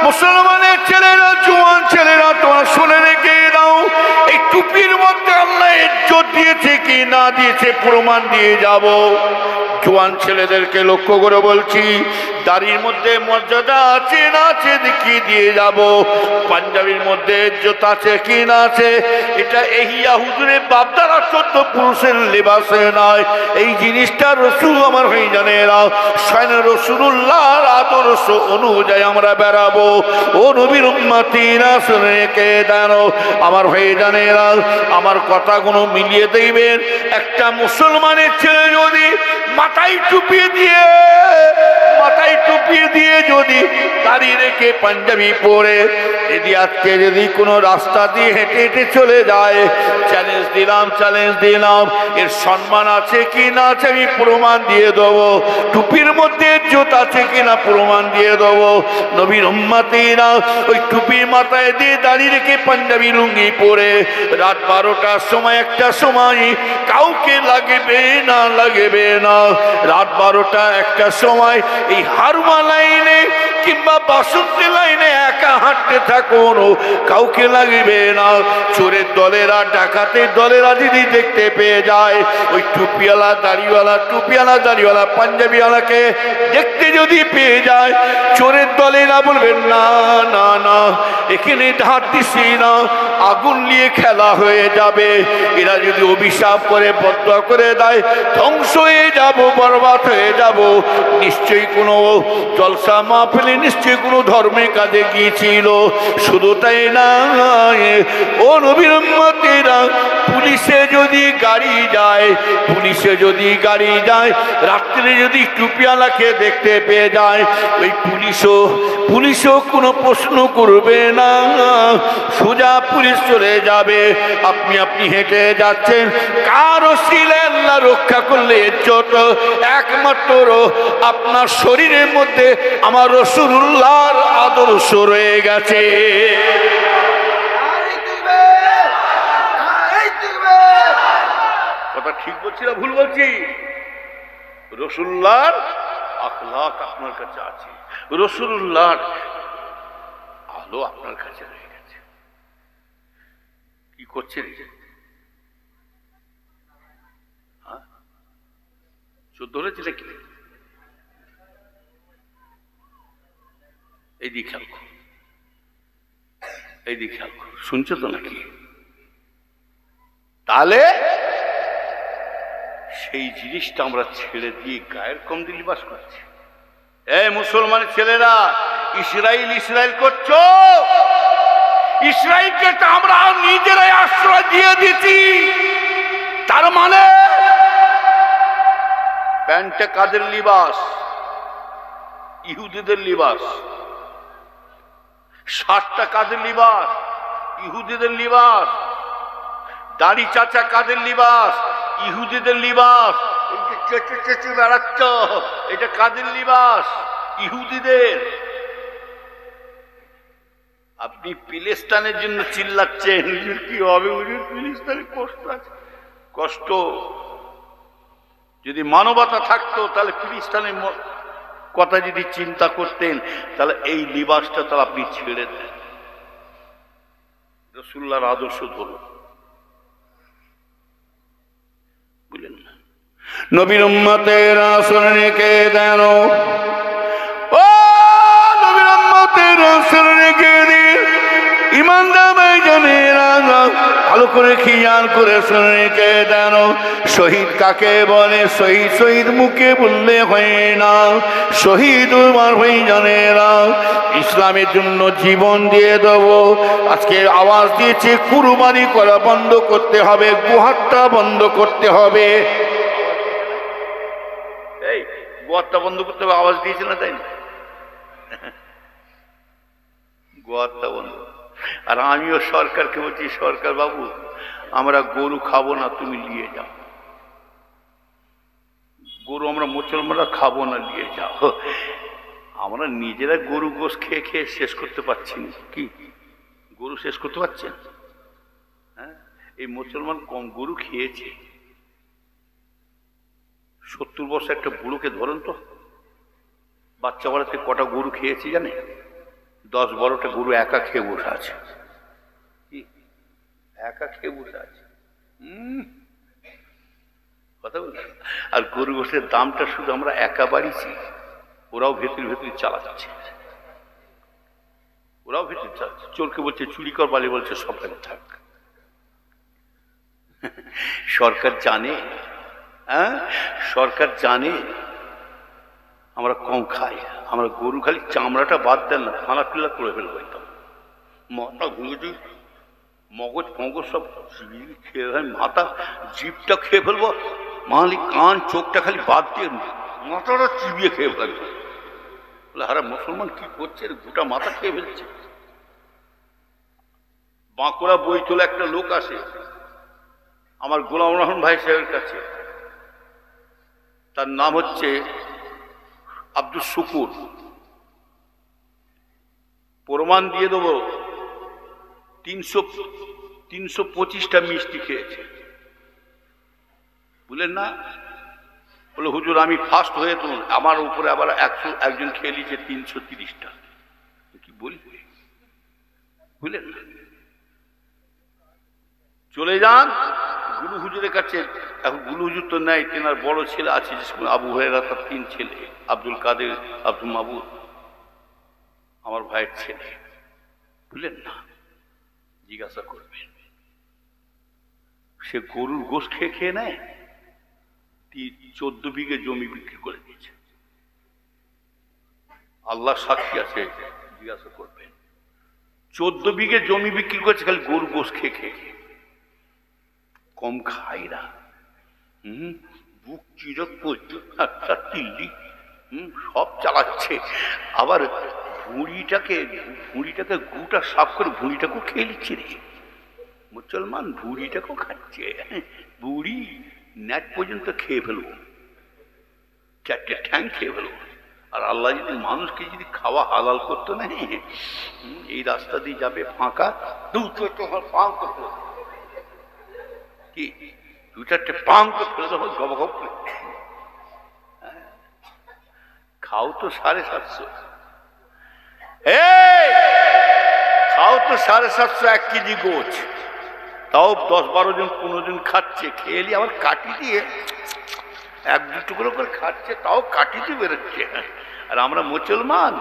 মুসলমানের ছেলেরা, জোয়ান ছেলেরা, তোমার শুনে রেখে দাও, এই টুপির মধ্যে আল্লাহ ইজ্জত দিয়েছে কি না দিয়েছে প্রমাণ দিয়ে যাব। জোয়ান ছেলেদেরকে লক্ষ্য করে বলছি, দাড়ির মধ্যে মর্যাদা আছে না আছে দেখিয়ে দিয়ে যাব। পাঞ্জাবির মধ্যে ইজ্জত আছে কি না আছে, এটা এহিয়া হুজুরের বাপদারা চোদ্দ পুরুষের লেবাসে নয়। এই জিনিসটা রসুল আমার হয়ে জানে না, স্বয়ং রসুল্লাহর আদর্শ অনুযায়ী আমরা বেড়াবো। ও নবীর উম্মতিরা শুনে রেখে দেন, আমার হয়ে জানে না, আমার কথাগুলো মিলিয়ে দেখবেন। একটা মুসলমানের ছেলে যদি মাথায় টুপিয়ে দিয়ে যদি দাঁড়িয়ে রেখে পাঞ্জাবি পরে যদি আজকে যদি কোনো রাস্তা দিয়ে হেঁটে হেঁটে চলে যায়, চ্যালেঞ্জ দিলাম, এর সম্মান আছে কি না আছে আমি প্রমাণ দিয়ে দেবো। টুপির মধ্যে ইজ্জত আছে কিনা প্রমাণ দিয়ে দেবো। নবীর উম্মতিরা ওই টুপির মাথায় দিয়ে দাঁড়িয়ে রেখে পাঞ্জাবি লুঙ্গি পরে রাত 12টার সময়, একটা সময় কাউকে লাগবে না, রাত 12টা একটা সময় এই হারমা লাইনে কিংবা বাসন্তী লাইনে একা হাঁটতে থাকুন, কাউকে লাগবে না। চোরের দলেরা, ডাকাতের দলেরা যদি দেখতে পেয়ে যায় ওই টুপিওয়ালা দাড়িওয়ালা পাঞ্জাবিওয়ালাকে দেখতে যদি পেয়ে যায়, চোরের দলেরা বলবেন না না না, এখানে ধার দিছি না, আগুন নিয়ে খেলা হয়ে যাবে। এরা যদি অভিশাপ করে বদয়া করে দেয়, ধ্বংস হয়ে যাব, বরবাদ হয়ে যাব। নিশ্চয়ই কোনো জলসা মাহফিলে, নিশ্চয়ই কোনো ধর্মের কাজে গিয়েছিল। শুধু তাই না, ও নবীর উম্মতেরা, পুলিশে যদি গাড়ি যায়, রাত্রে যদি টুপিওয়ালাকে দেখতে পেয়ে যায়, ওই পুলিশও কোনো প্রশ্ন করবে না, সোজা পুলিশ চলে যাবে। আপনি হেঁটে যাচ্ছেন, কার ওসিলে আল্লাহ রক্ষা করলে ইজ্জত একমাত্র আপনার শরীরের মধ্যে আমার রাসূলুল্লাহর আদর্শ রয়ে গেছে। কথা ঠিক বলছি না ভুল বলছি? রাসূলুল্লাহর আখলাক আপনার কাছে আছে, রাসূলুল্লাহর আলো আপনার কাছে রয়ে গেছে। কি করছেন? ধরেছিল কি? এই দিকে খেয়াল করো, শুনছো তো নাকি? তাহলে সেই জিনিসটা আমরা ছেড়ে দিয়ে গায়ের কমতি লিবাস করছি। এই মুসলমানের ছেলেরা, ইসরায়েল করছো, ইসরায়েলকে তো আমরা নিজেরাই আশ্রয় দিয়ে দিচ্ছি। তার মানে প্যান্টে কাদের লিবাস? ইহুদিদের লিবাস। শার্টটা কাদের লিবাস? ইহুদিদের লিবাস। দাড়ি চাচা কাদের লিবাস? ইহুদিদের লিবাস। এই যে চেঁচে বেড়াচ্ছ, এটা কাদের লিবাস? ইহুদিদের। আপনি ফিলিস্তিনের জন্য চিল্লাচ্ছেন, কি হবে? ফিলিস্তিনের কষ্ট আছে, কষ্ট। যদি মানবতা থাকতো তাহলে ফিলিস্তিনের কথা যদি চিন্তা করতেন, তাহলে এই লিবাসটা তাহলে আপনি ছেড়ে দেন, রাসূলুল্লাহর আদর্শ ধরুন। বুঝলেন না? নবীর উম্মতেরা শুনে কে দেন, ও নবীর উম্মতেরা শুনে কে দিন, ইমানদার ভাইজানেরা ভালো করে খেয়াল করে শুনে কে দেন। শহীদ কাকে বলে? শহীদ মুখে বললে হয় না, শহীদ আমার ভাইজানেরা ইসলামের জন্য জীবন দিয়ে দেব। আজকে আওয়াজ দিয়েছে কুরবানি করা বন্ধ করতে হবে, গোহাট্টা বন্ধ করতে হবে। এই গোহাট্টা বন্ধ করতে হবে, আওয়াজ দিয়েছে না, তাই না? গোহাট্টা বন্ধ। আর আমিও সরকারকে বলছি, সরকার বাবু, আমরা গরু খাবো না, তুমি নিয়ে যাও। গরু আমরা মুসলমানরা খাবো না, নিয়ে যাও। আমরা নিজেরা গরু গোশ খেয়ে খেয়ে শেষ করতে পারছি না। কি গরু শেষ করতে পারছেন? হ্যাঁ, এই মুসলমান কম গরু খেয়েছে। 70 বছর একটা বুড়োকে ধরেন তো, বাচ্চা বেলাতে কটা গরু খেয়েছে জানে? 10-12টা গরু একা খেয়ে বসে আছে। কি একা খেয়ে বসে আছে? কথা বলছি। আর গরু গোশের দামটা শুধু আমরা একা বাড়িছি, ওরাও ভেতরে চালাচ্ছে, ওরাও ভেতরে চালাচ্ছে। চোরকে বলছে চুরি কর, বালি বলছে সরকার থাক। সরকার জানে, হ্যাঁ সরকার জানে আমরা কম খাই। আমরা গরু খালি চামড়াটা বাদ দেন না, ফালা ফিলা করে ফেলবো, একদম মাথা ঘুরে মগজ ফগজ সব খেয়ে ফেল, মাথা জিভটা খেয়ে ফেলবো, মালিক কান চোখটা খালি বাদ দিয়ে মাথাটা চিবিয়ে খেয়ে ফেলবো। বলে আরে মুসলমান কি করছে, গোটা মাথা খেয়ে ফেলছে। বাঁকুড়া বই তোলা একটা লোক আসে আমার গোলাম রহমান ভাই সাহেবের কাছে, তার নাম হচ্ছে আব্দুল শুকুর। প্রমাণ দিয়ে দেবো, 325টা মিষ্টি খেয়েছে। বুঝলেন না? বলে হুজুর আমি ফার্স্ট হয়ে তো আমার উপরে আবার 100 একজন খেয়ে নিয়েছে 330টা। কি বলবে? বুঝলেন না? চলে যান গুরু হুজুরের কাছে। এখন গুরু হুজুর তো নাই, তেনার বড় ছেলে আছে, আবু হুরায়রা, তার 3 ছেলে, আব্দুল কাদের, আব্দুল মাবুদ, আমার ভাইয়ের ছেলে। বুঝলেন না? জিজ্ঞাসা করবেন, সে গরুর গোশ খেয়ে খেয়ে নেয়, 14 বিঘে জমি বিক্রি করে দিয়েছে। আল্লাহ সাক্ষী আছে, জিজ্ঞাসা করবেন। 14 বিঘে জমি বিক্রি করেছে খালি গরু গোশ খেয়ে খেয়ে। কম খাই না, বুক চিরক করছে, একটা তিল্লি সব চালাচ্ছে। আবার ভুঁড়িটাকে গুটা সাফ করে ভুঁড়িটাকেও খেয়ে নিচ্ছে রে মুসলমান, ভুঁড়িটাকেও খাচ্ছে। বুড়ি ন্যাট পর্যন্ত খেয়ে ফেলবো, 4টে ঠ্যাং খেয়ে ফেলবো। আর আল্লাহ যদি মানুষকে যদি খাওয়া হালাল করতো না, এই রাস্তা দিয়ে যাবে ফাঁকা, 2-4 পাং করতে, কি 2-4টে পাং করতে গব গব করে। খাও তো 750, খাও তো 750 1 কেজি গোছ, তাও 10-12 জন 15 জন খাচ্ছে। খেয়ে নিয়ে আবার কাটি দিয়ে 1-2 টুকরো করে খাচ্ছে, তাও কাটি দিয়ে বেরোচ্ছে। আর আমরা মুসলমান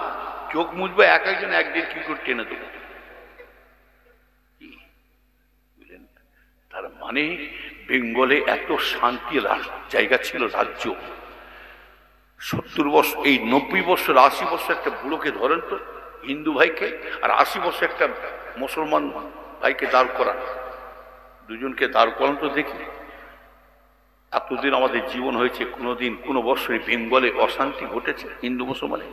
চোখ মুছবো, এক একজন 1-1.5 কিলো করে টেনে দেবো। তার মানে বেঙ্গলে এত শান্তি জায়গা ছিল, রাজ্য। 70 বছর, এই 90 বছর 80 বছর একটা বুড়োকে ধরেন তো, হিন্দু ভাইকে, আর 80 বছর একটা মুসলমান ভাইকে দাঁড় করান, দুজনকে দাঁড় করান তো দেখি। এতদিন আমাদের জীবন হয়েছে, কোনোদিন কোনো বছরে বেঙ্গলে অশান্তি ঘটেছে হিন্দু মুসলমানে?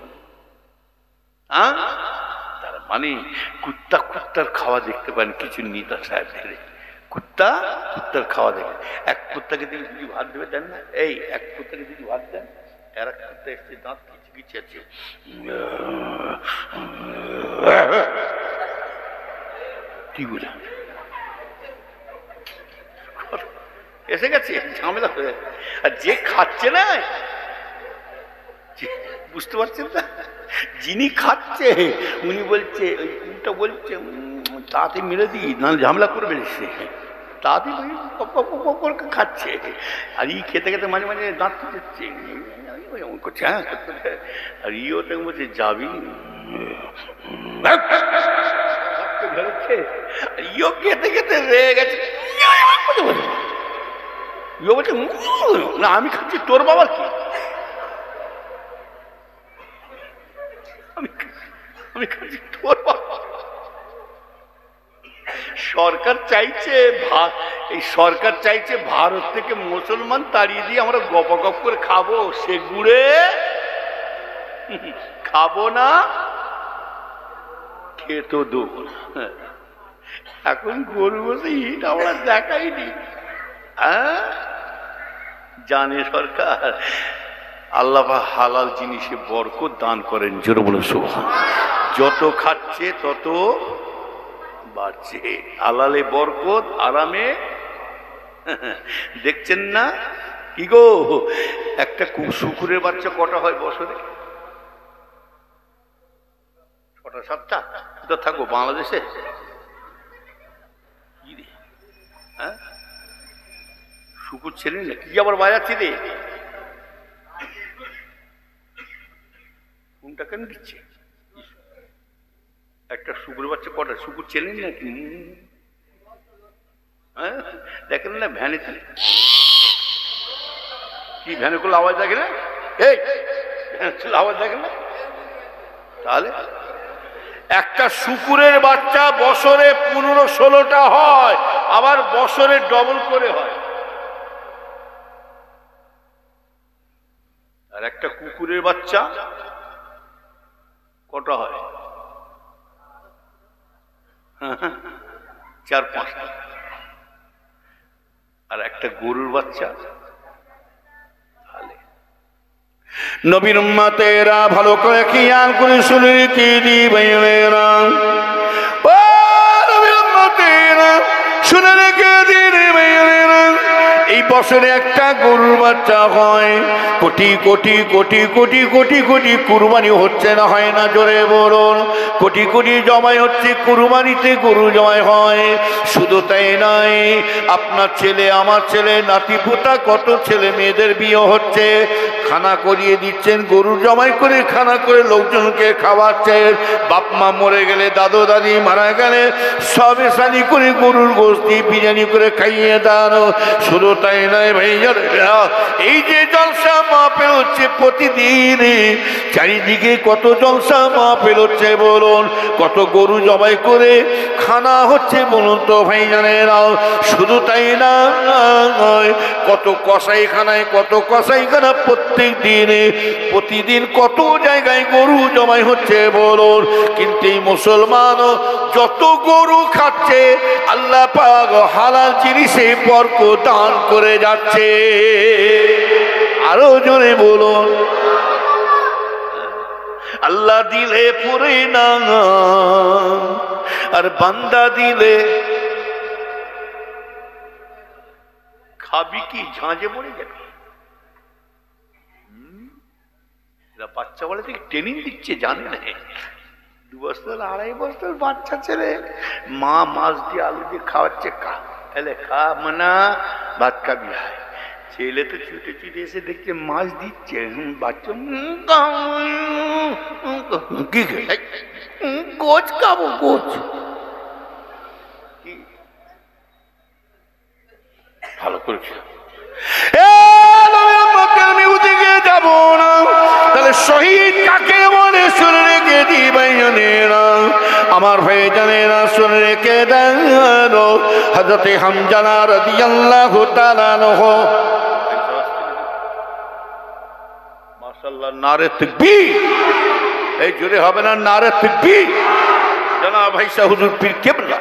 হ্যাঁ, তার মানে কুত্তার খাওয়া দেখতে পারেন কিছু নেতা সাহেবদের, কুত্তার খাওয়া দেখে। এক কুত্তাকে তিনি 2 ভাত দেবে, দেন না? এই এক কুত্তাকে 2 ভাত দেন, আর এক কুত্তা এসছে, দাঁত কিছু আছে, কি বলে এসে গেছে, ঝামেলা হয়ে। আর যে খাচ্ছে না, বুঝতে পারছেন না, যিনি খাচ্ছে উনি বলছে, ওই কুকুরটা বলছে তাতে মেরে দিই, না ঝামেলা করবে সে, তাতে খাচ্ছে। আর ই খেতে খেতে মাঝে মাঝে দাঁত খেতে করছে, হ্যাঁ। আর ইও তো বলছে যাবি, ইও খেতে খেতে রেগে গেছে, ইও বলছে না আমি খাচ্ছি, তোর বাবার কি, আমি খাচ্ছি তোর বাবা। সরকার চাইছে ভারত থেকে মুসলমান তাড়িয়ে দিয়ে আমরা গপ গপ করে খাবো, সে গুড়ে খাবো না, খেত দেবো। এখন গরু বসে ইট আমরা দেখাইনি, হ্যাঁ। জানে সরকার আল্লাহ হালাল জিনিসে বরকত দান করেন, জোরে বলে সুবহান। যত খাচ্ছে তত বাড়ছে, হালালে বরকত, আরামে। দেখছেন না কি গো, একটা শুকুরের বাচ্চা কটা হয় বছরে? 6টা-7টা। কোথা থাকবো বাংলাদেশে? হ্যাঁ, শুকুর ছেলে না কি আবার বাজাচ্ছি রে, কোনটা কেন দিচ্ছে? একটা শুকুরের বাচ্চা কটা? শুকুর ছেলে নাকি? হ্যাঁ, দেখেন না ভ্যানে কি ভ্যানে করলে আওয়াজ দেখে না, এই আওয়াজ দেখেন না? তাহলে একটা শুকুরের বাচ্চা বছরে 15-16টা হয়, আবার বছরে ডবল করে হয়। আর একটা কুকুরের বাচ্চা কটা হয়? 4-5টা। আর একটা গরুর বাচ্চা। নবীর উম্মতেরা ভালো করে খেয়াল করে শুনে কি দিবেরা, ও নবীর উম্মতেরা শুনে রেখে দিবেরা, এই বছরে একটা গরুর বাচ্চা হয়, কোটি কোটি কোটি কোটি কোটি কোটি কুরবানি হচ্ছে না হয় না? জোরে বলুন। কোটি কোটি জমাই হচ্ছে, কুরবানিতে গরু জমাই হয়। শুধু তাই নয়, আপনার ছেলে, আমার ছেলে, নাতিপুতা, কত ছেলে মেয়েদের বিয়ে হচ্ছে, খানা করিয়ে দিচ্ছেন, গরু জমাই করে খানা করে লোকজনকে খাওয়াচ্ছেন। বাপ মা মরে গেলে, দাদু দাদি মারা গেলে সবে সানি করে গরুর গোশত দিয়ে বিরিয়ানি করে খাইয়ে দেন। শুধু তাই নয় ভাইজানেরা, এই যে জলসা মাহফিল হচ্ছে প্রতিদিন, চারিদিকে কত জলসা মাহফিল হচ্ছে বলুন, কত গরু জবাই করে খানা হচ্ছে বলুন তো ভাইজানেরা। শুধু তাই না, কত কসাইখানায়, কত কসাইখানা প্রতিদিন কত জায়গায় গরু জবাই হচ্ছে বলুন। কিন্তু এই মুসলমান যত গরু খাচ্ছে, আল্লাহ পাক হালাল জিনিসে বরকত দান করে যাচ্ছে। আরো জোরে বলুন, আল্লাহ দিলে পুরে না, আর বান্দা দিলে খাবি কি ঝাঁঝে পড়ে যাবে। এরা বাচ্চা বলে থেকে ট্রেনিং দিচ্ছে, জানে না। 2 বছর 2.5 বছর বাচ্চা ছেলে, মা মাছ দিয়ে আলু দিয়ে খাওয়াচ্ছে, খা এলে খা, মানা ভাত খাবি। হয় ছেলে তো ছুটে ছুটে এসে দেখছে মাছ দিচ্ছে, বাচ্চা কি গোছ খাবো, গোছ। ভালো করেছে, আমি ওদিকে যাবো না। তাহলে শহীদ কাকে বলে শুনে রেখে দিবাই জানেরা, আমার ভাই জানেরা, শুনে রেখে দেন। হযরতে হামজা রাদিয়াল্লাহু তাআলা আনহু, মাশাআল্লাহ, নারে তাকবীর। এই জোরে হবে না? নারে তাকবীর। জনাব ভাইসা হুজুর পীর কেবলা,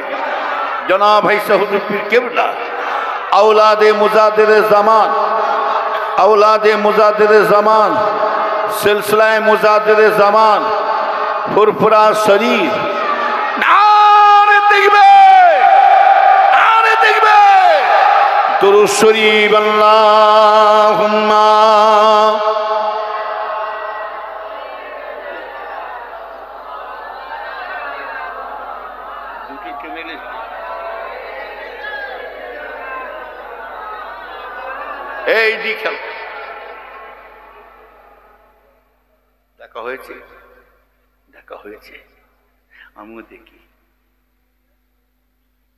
জনাব ভাইসা হুজুর পীর কেবলা, औलादे मुजादिर ज़मान, औलादे मुजादिर ज़मान, सिलसिला मुजादिर ज़मान, फुरफुरा शरीर, नारे तकबीर, नारे तकबीर, दुरूद शरीफ, अल्लाहुम्मा এই দিকে দেখা হয়েছে, দেখা হয়েছে। আমিও দেখি,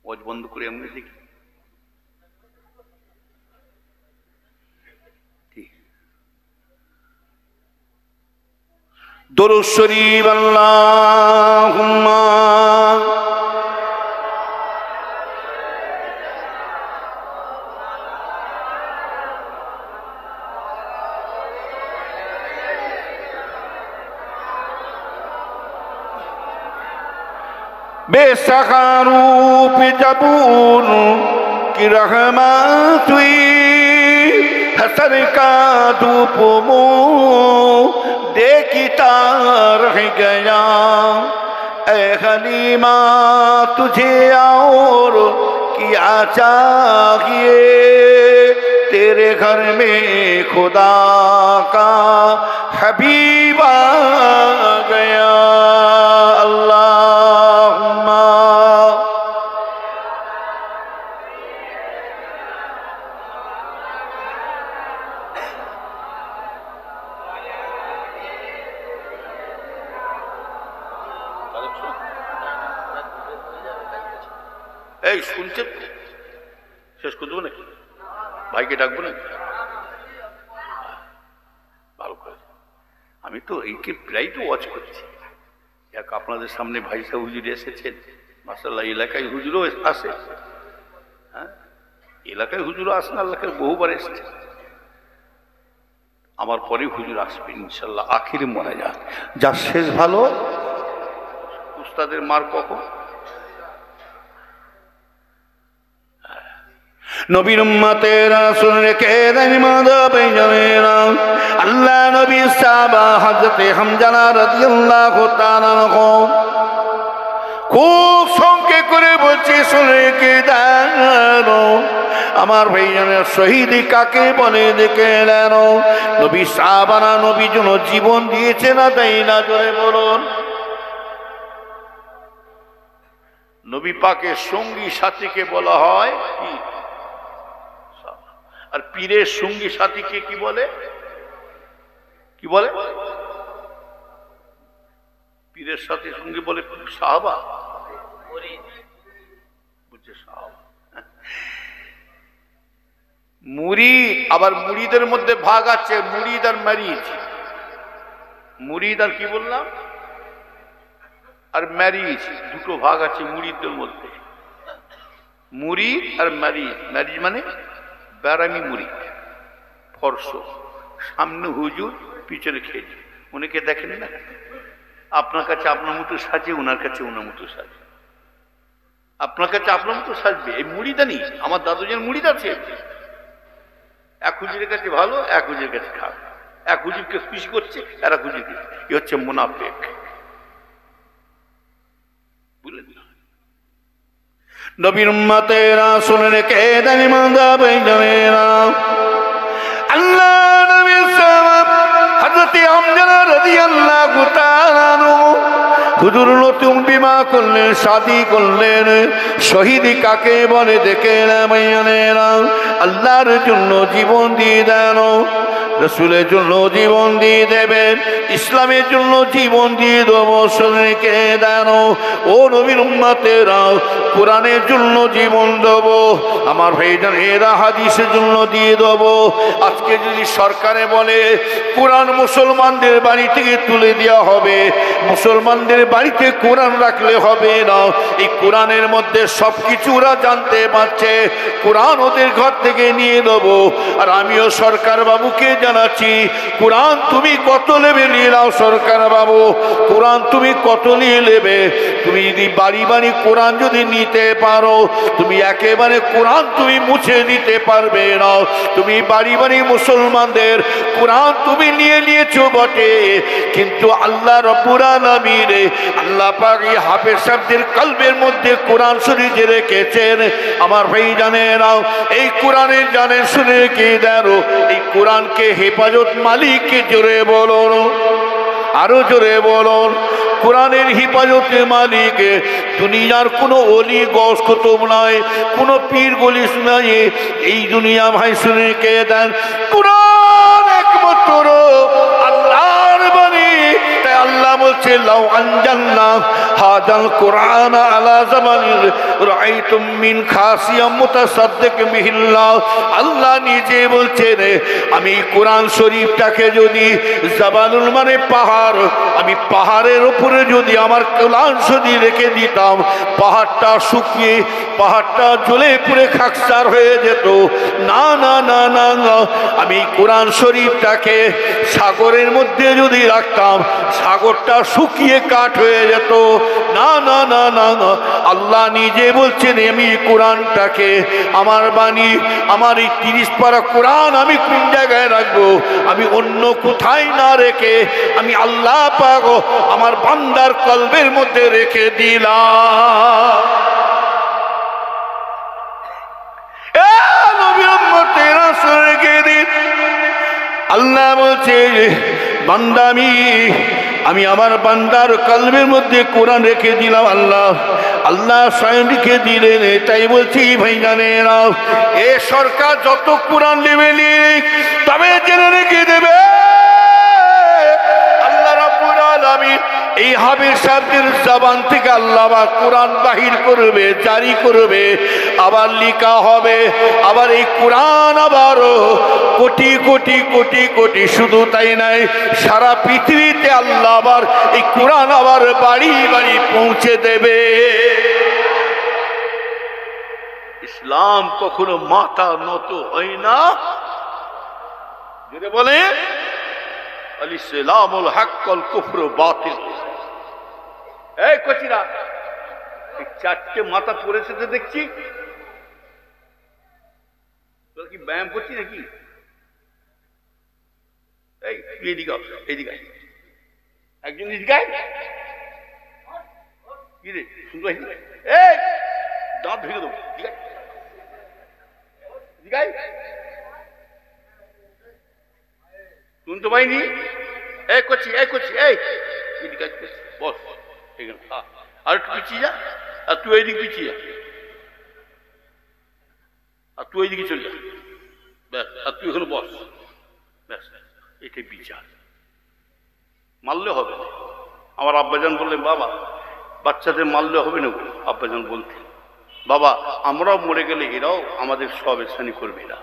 ওয়াজ বন্ধ করে আমিও দেখি। দুরূদ শরীফ, আল্লাহুম্মা बेसखारूप जबून की रहमत हुई, हसर का धूप मुँह देखता रह गया। ऐ हलीमा तुझे और क्या चाहिए, तेरे घर में खुदा का हबीब आ गया। अल्लाहुम्मा এই শুনছেন? শেষ করে দেবো নাকি? ভাইকে ডাকবো নাকি? ভালো করে, আমি তো এইকে প্রায় তো ওয়াচ করছি। এক আপনাদের সামনে ভাই সাহেব হুজুর এসেছেন, মাশাআল্লাহ। এলাকায় হুজুরও আসে, হ্যাঁ এলাকায় হুজুরও আসেন, আল্লাহকে বহুবার এসেছে। আমার পরে হুজুর আসবেন ইনশাল্লাহ। আখিরে মনে যাক, যার শেষ ভালো। উস্তাদের মার কখন? নবীর উম্মতেরা শুনে রেখে দেন মাদাবে জানেরা, আল্লাহ নবী সাহাবা হযরতে হামজা রাদিয়াল্লাহু তাআলা আনহু খুব সংক্ষেপ করে বলছি, শুনে রেখে দেন। আমার ভাইজানের শহীদ কাকে বলে দেখে নেন। নবী সাহাবারা নবীর জন্য জীবন দিয়েছে না তাই না, জোরে বলুন। নবী পাকের সঙ্গী সাথীকে বলা হয় কি? আর পীরের সঙ্গী সাথীকে কি বলে? কি বলে? পীরের সাথী সঙ্গী বলে সাহাবা। বুঝছে? সাহাবা মুরিদ। আবার মুরিদের মধ্যে ভাগ আছে, মুরিদ আর ম্যারিজ। মুরিদ আর কি বললাম? আর ম্যারিজ, দুটো ভাগ আছে মুরিদদের মধ্যে। মুরিদ আর ম্যারিজ। ম্যারিজ মানে ব্যারামি মুরিদ, ফর্স, সামনে হুজুর পিছনে খেয়ে। উনিকে দেখেন না, আপনার কাছে আপনার মতো সাজে, ওনার কাছে ওনার মতো সাজে। আপনার কাছে আপনার মতো সাজবে, এই মুরিদানি। আমার দাদুজের মুরিদ আছে, এক হুজুরের কাছে ভালো, এক হুজুরের কাছে খারাপ, এক হুজুরকে খুশি করছে আর এক হুজুরকে। এ হচ্ছে মুনাফিক। বুঝলেন? নবীর উম্মতেরা শুনে রেখে দেন ইমানদারেরা, আল্লাহ নবীর সাহাবা হযরত হামজা রাদিয়াল্লাহু তাআলা আনহু হুজুর নতুন বিবাহ করলেন, শাদী করলেন। শহীদ কাকে বলে দেখে না, আল্লাহর জন্য জীবন দিয়ে দেন, রসুলের জন্য জীবন দিয়ে দেবেন, ইসলামের জন্য জীবন দিয়ে দেবো। শরীরকে দেন ও নবীর উম্মতেরা, কোরআনের জন্য জীবন দেব। আমার ভাইজানেরা হাদিসের জন্য দিয়ে দেব। আজকে যদি সরকারে বলে কোরআন মুসলমানদের বাড়ি থেকে তুলে দেওয়া হবে, মুসলমানদের বাড়িতে কোরআন রাখলে হবে না। এই কোরআনের মধ্যে সবকিছু ওরা জানতে পারছে, কোরআন ওদের ঘর থেকে নিয়ে নেব। আর আমিও সরকার বাবুকে জানাচ্ছি, কোরআন তুমি কত নেবে নিয়ে নাও। সরকার বাবু, কোরআন তুমি কত নিয়ে নেবে? তুমি যদি বাড়ি বাড়ি কোরআন যদি নিতে পারো, তুমি একেবারে কোরআন তুমি মুছে দিতে পারবে না। তুমি বাড়ি বাড়ি মুসলমানদের কোরআন তুমি নিয়ে নিয়েছো বটে, কিন্তু আল্লাহ রব্বুল আলামিন, আল্লাহ পাক এই হাফেজ সাহেবদের কলবের মধ্যে কোরআন শরীফ রেখেছেন। আমার ভাই জানেরা, এই কোরআনের জানেন শুনে কি জানো, এই কোরআনকে হেফাজত মালিককে জোরে বলুন, আরো জোরে বলুন। কোরআনের হিফাজতের মালিক দুনিয়ার কোনো অলি গস কুতুব নয়, কোনো পীর গলিস নয়। এই দুনিয়া ভাই শুনে কে দেন, কোরআন একমাত্র আল্লাহর বাণী। তাই আল্লাহ বলছে, লাউ আনজালনা হাদাল কোরআন আলা জাবালিন রাআইতুম মিন খাসিয়াম মুতাসাদ্দিক বিহিল্লাহ। আল্লাহ নিজে বলছেন, আমি কোরআন শরীফটাকে যদি জাবালুল মানে পাহাড়, আমি পাহাড়ের উপরে যদি আমার কোরআন শরীফ রেখে দিতাম, পাহাড়টা শুকিয়ে পাহাড়টা জ্বলে পুড়ে খাকসার হয়ে যেত। না না না না না, আমি কোরআন শরীফটাকে সাগরের মধ্যে যদি রাখতাম, সাগরটা শুকিয়ে কাঠ হয়ে যেত। না না না না না, আল্লাহ নিজে বলছেন, আমি কোরআনটাকে, আমার বাণী, আমার এই 30 পারা কোরআন আমি কোন জায়গায় রাখবো? আমি অন্য কোথায় না রেখে আমি আল্লাহ পাক আমার বান্দার কলবের মধ্যে রেখে দিলাম। আল্লাহ বলছে, বান্দা আমি আমার বান্দার কলবের মধ্যে কোরআন রেখে দিলাম। আল্লাহ স্বয়ং লিখে দিলেন। তাই বলছি ভাই জানেরা, এ সরকার যত কোরআন নেবে লিখ, তবে জেনে রেখে দেবে আল্লাহ রাব্বুল আলামিন এই হাফেজ সাহেবদের জবান থেকে আল্লাহ কোরআন বাহির করবে, জারি করবে, আবার লিখা হবে। আবার এই কোরআন আবারও কোটি কোটি কোটি কোটি, শুধু তাই নাই, সারা পৃথিবীতে আল্লাহ আবার এই কোরআন আবার বাড়ি বাড়ি পৌঁছে দেবে। ইসলাম কখনো মাথা নত হয় না। যদি বলে আল ইসলামুল হক ওয়াল কুফরু বাতিল। এই কচিরা, এই 4টে মাথা পড়েছে তো দেখছি, তোরা কি ব্যায়াম করছি নাকি? এই এইদিকে এইদিকে একজন এদিকে কি রে শুনতে পাইনি? এই দাঁত ভেঙে দেবো। ঠিক আছে, শুনতে পাইনি? এই করছি এই বস এখানে, আর একটু পিছিয়ে যা, আর তুই এইদিকে পিছিয়ে যা, আর তুই ওইদিকে চলে যা, ব্যাস, আর তুই এখানে বস, ব্যাস, এটাই বিচার। মারলে হবে না। আমার আব্বাজান বললেন, বাবা বাচ্চাদের মারলে হবে না। আব্বাজান বলতেন, বাবা আমরাও মরে গেলে এরাও আমাদের সব স্থানী করবে, এরা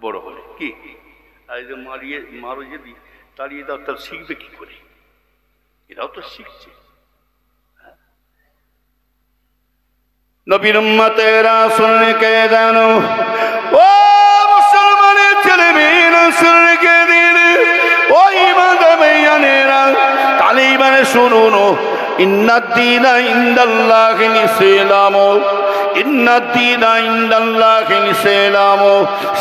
বড় হলে কি, আর এই যে মারো যদি তাড়িয়ে দাও, তাহলে শিখবে কি করে? এরাও তো শিখছে। নবীর উম্মতেরা শুনে কে জানো, ও মুসলমানের ছেলে মেয়েরা শুনে কে দিন, ওই মাদামেয়ানেরা তালিবানে শুনুন, ইন্নাদ্দীনা ইনদাল্লাহিল ইসলাম, ইন্নাদ্দীনা ইনদাল্লাহিল ইসলাম।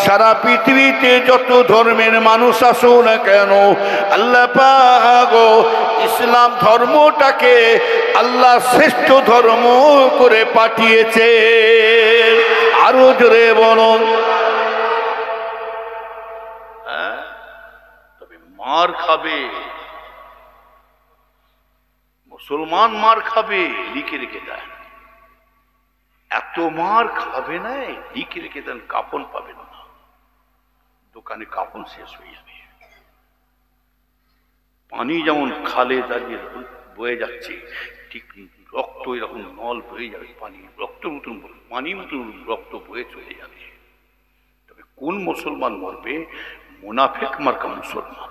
সারা পৃথিবীতে যত ধর্মের মানুষ আসো না কেন, আল্লাহ পাক ইসলাম ধর্মটাকে আল্লাহ শ্রেষ্ঠ ধর্ম করে পাঠিয়েছে। আরো জোরে বলুন। তবে মার খাবে, মুসলমান মার খাবে, লিখে রেখে দেন। এত মার খাবে না, লিখে রেখে দেন, কাপন পাবেন না, দোকানে কাপন শেষ হয়ে যাবে। পানি যেমন খালে দাঁড়িয়ে বয়ে যাচ্ছে, ঠিক রক্ত এরকম নল বয়ে যাবে, পানি রক্ত মতন, পানি মতন রক্ত বয়ে চলে যাবে। তবে কোন মুসলমান মরবে? মুনাফিক মার্কা মুসলমান।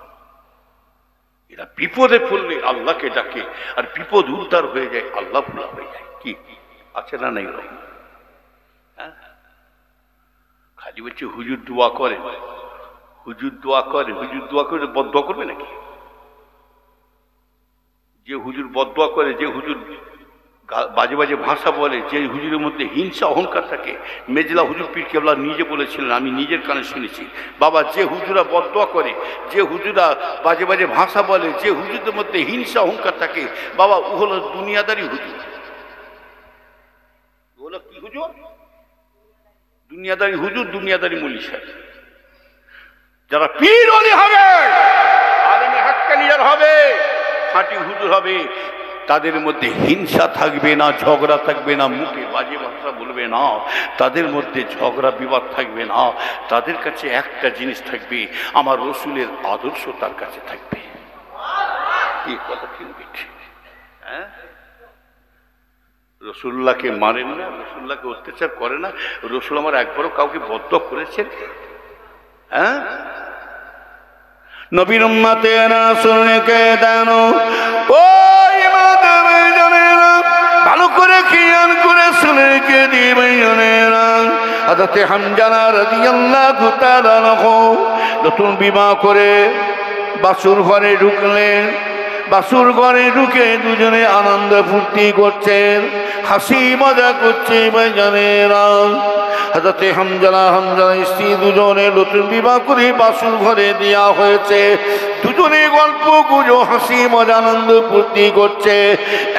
এরা বিপদে পড়লে আল্লাহকে ডাকে, আর বিপদ উদ্ধার হয়ে যায়, আল্লাহ ভোলা হয়ে যায়। কি আছে না নাই? হ্যাঁ, খালি বলছে হুজুর দোয়া করে, হুজুর দোয়া করে, হুজুর দোয়া করে বদদোয়া করবে নাকি? যে হুজুর বদদোয়া করে, যে হুজুর বাজে বাজে ভাষা বলে, যে হুজুরের মধ্যে হিংসা অহংকার থাকে, মেজলা হুজুর পীর কেবলা নিজে বলেছিলেন, আমি নিজের কানে শুনেছি, বাবা যে হুজুরা বদদোয়া করে, যে হুজুরা বাজে বাজে ভাষা বলে, যে হুজুরদের মধ্যে হিংসা অহংকার থাকে, বাবা ও হলো দুনিয়াদারি হুজুর। ও হলো কি হুজুর? দুনিয়াদারি হুজুর, দুনিয়াদারি মুলি সাহেব। যারা পীর ওলি হবে, আলেমে হাক্কানিয়ার হবে, খাঁটি হুজুর হবে, তাদের মধ্যে হিংসা থাকবে না, ঝগড়া থাকবে না, মুখে বাজে ভাষা বলবে না, তাদের মধ্যে ঝগড়া বিবাদ থাকবে না। তাদের কাছে একটা জিনিস থাকবে, আমার রসুলের আদর্শ তার কাছে থাকবে। এই কথা ঠিক বেঠি? হ্যাঁ, রসুল্লাহকে মানেন না, রসুল্লাহকে অত্যাচার করে না। রসুল আমার একবারও কাউকে বদদোয়া করেছেন? হ্যাঁ, নবীর উম্মতেরা শুনে কে জানো, ওই মাদামেয়ানেরা ভালো করে খেয়াল করে শুনে কে দিবেনেরা। হযরতে হামজা রাদিয়াল্লাহু তাআলা আনহু নতুন বিবাহ করে বাসুর ঘরে ঢুকলেন। বাসুর ঘরে ঢুকে দুজনে আনন্দ ফুর্তি করছেন, হাসি মজা করছে ভাইজানেরা। হযরতে হামজা স্ত্রী দুজনে নতুন বিবাহ করে বাসুর ঘরে দেওয়া হয়েছে। দুজনে গল্প গুজো, হাসি মজা, আনন্দ ফুর্তি করছে।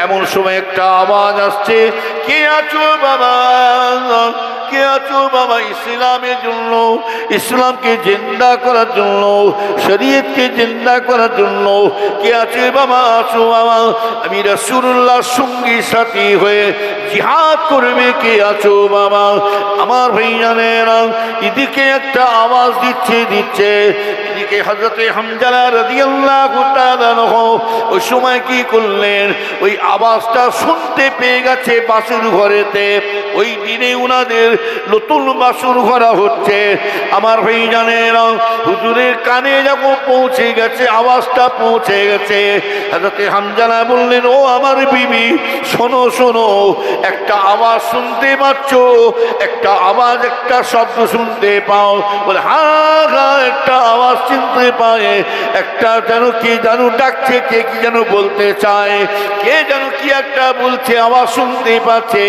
এমন সময় একটা আওয়াজ আসছে, কে আছো বাবা, কে আছো বাবা ইসলামের জন্য, ইসলামকে জিন্দা করার জন্য, শরীয়তকে জিন্দা করার জন্য কে আছে বাবা? আছো বাবা, আমি রাসূলুল্লাহর সঙ্গী সাথী হয়ে জিহাদ করবে, কে আছো বাবা? আমার ভাইজানেরা, এদিকে একটা আওয়াজ দিচ্ছে, এদিকে হযরতে হামজা রাদিয়াল্লাহু তাআলা আনহু ওই সময় কি করলেন, ওই আওয়াজটা শুনতে পেয়ে গেছে বাসুর ঘরেতে। ওই দিনে উনাদের নতুন বাসুর ঘরা হচ্ছে। আমার ভাইজানেরা, হুজুরের কানে যখন পৌঁছে গেছে, আওয়াজটা পৌঁছে গেছে, হযরতে হামজা বললেন, ও আমার বিবি, শোনো শোনো, একটা আওয়াজ শুনতে পাচ্ছ? একটা আওয়াজ, একটা শব্দ শুনতে পাও? বলে হ্যাঁ হ্যাঁ, একটা আওয়াজ শুনতে পায়, একটা যেন কে যেন ডাকছে, কে কি যেন বলতে চায়, কে যেন কি একটা বলছে, আওয়াজ শুনতে পাচ্ছে।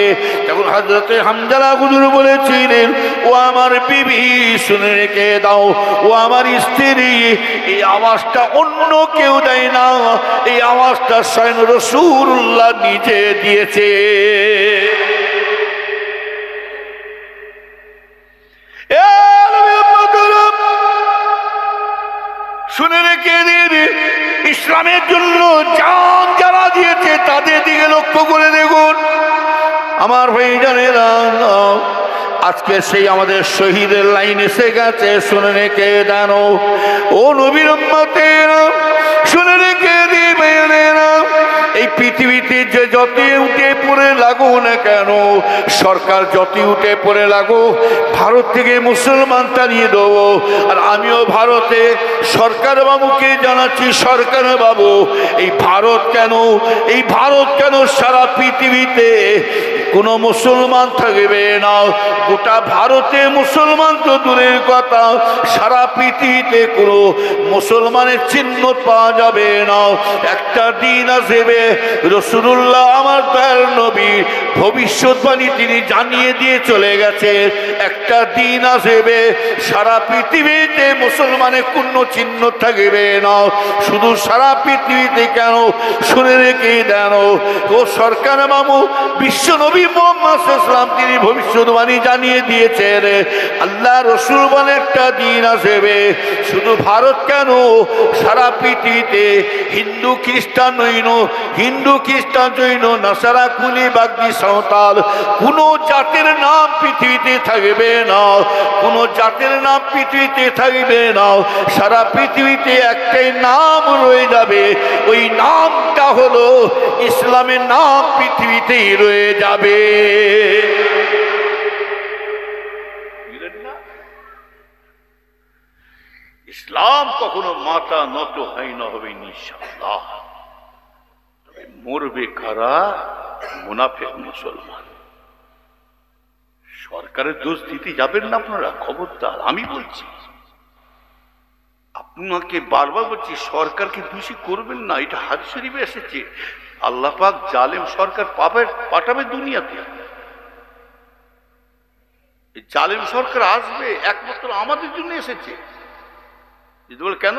তখন হযরতে হামজা হুজুর বলেছিলেন, ও আমার বিবি, শুনে রেখে দাও, ও আমার স্ত্রী, এই আওয়াজটা অন্য কেউ দেয় না, এই আওয়াজটা স্বয়ং রাসূলুল্লাহ নিজে দিয়েছে। শুনে রেখে দিন, ইসলামের জন্য জান যারা দিয়েছে তাদের দিকে লক্ষ্য করে দেখুন আমার ভাইজানেরা। আজকে সেই আমাদের শহীদের লাইন এসে গেছে, শুনে রেখে দেন ও নবীর উম্মতেরা, শুনে রেখে দিবেন। এই পৃথিবীতে যে যতই উঠে পড়ে লাগো না কেন, সরকার যতই উঠে পড়ে লাগো, ভারত থেকে মুসলমান তাড়িয়ে দেবো। আর আমিও ভারতে সরকার বাবুকে জানাচ্ছি, সরকার বাবু এই ভারত কেন সারা পৃথিবীতে কোনো মুসলমান থাকবে না। গোটা ভারতে মুসলমান তো দূরের কথা, সারা পৃথিবীতে কোনো মুসলমানের চিহ্ন পাওয়া যাবে না। একটা দিন আসবে, রাসূলুল্লাহ আমার দয়ার নবী ভবিষ্যৎবাণী তিনি জানিয়ে দিয়ে চলে গেছে, একটা দিন আসবে সারা পৃথিবীতে মুসলমানের কোনো চিহ্ন থাকবে না। শুধু সারা পৃথিবীতে কেন, শুনে রেখে দেন ও সরকার বাবু বিশ্ব নবী মুহাম্মদ সাল্লাল্লাহু আলাইহি ওয়াসাল্লাম তিনি ভবিষ্যৎবাণী জানিয়ে দিয়েছেন, আল্লাহ রসুল বলে একটা দিন আসবে, শুধু ভারত কেন সারা পৃথিবীতে হিন্দু খ্রিস্টান জৈন নাসারা কুলি বাগদি সাঁওতাল কোনো জাতের নাম পৃথিবীতে থাকবে না, কোনো জাতের নাম পৃথিবীতে থাকবে না। সারা পৃথিবীতে একটাই নাম রয়ে যাবে, ওই নামটা হলো ইসলামের নাম পৃথিবীতেই রয়ে যাবে। ইসলাম কখনো মাথা নত হয় না, হবে ইনশাআল্লাহ। তবে মরবে কারা? মুনাফিক মুসলমান। সরকারের দোষ দিতে যাবেন না আপনারা, খবরদার। আমি বলছি, আপনাকে বারবার বলছি, সরকারকে দোষী করবেন না। এটা হাদিস শরীফে এসেছে, আল্লাহ পাক জালেম সরকার পাঠাবে দুনিয়াতে। জালেম সরকার আসবে একমাত্র আমাদের জন্য এসেছে। কেন?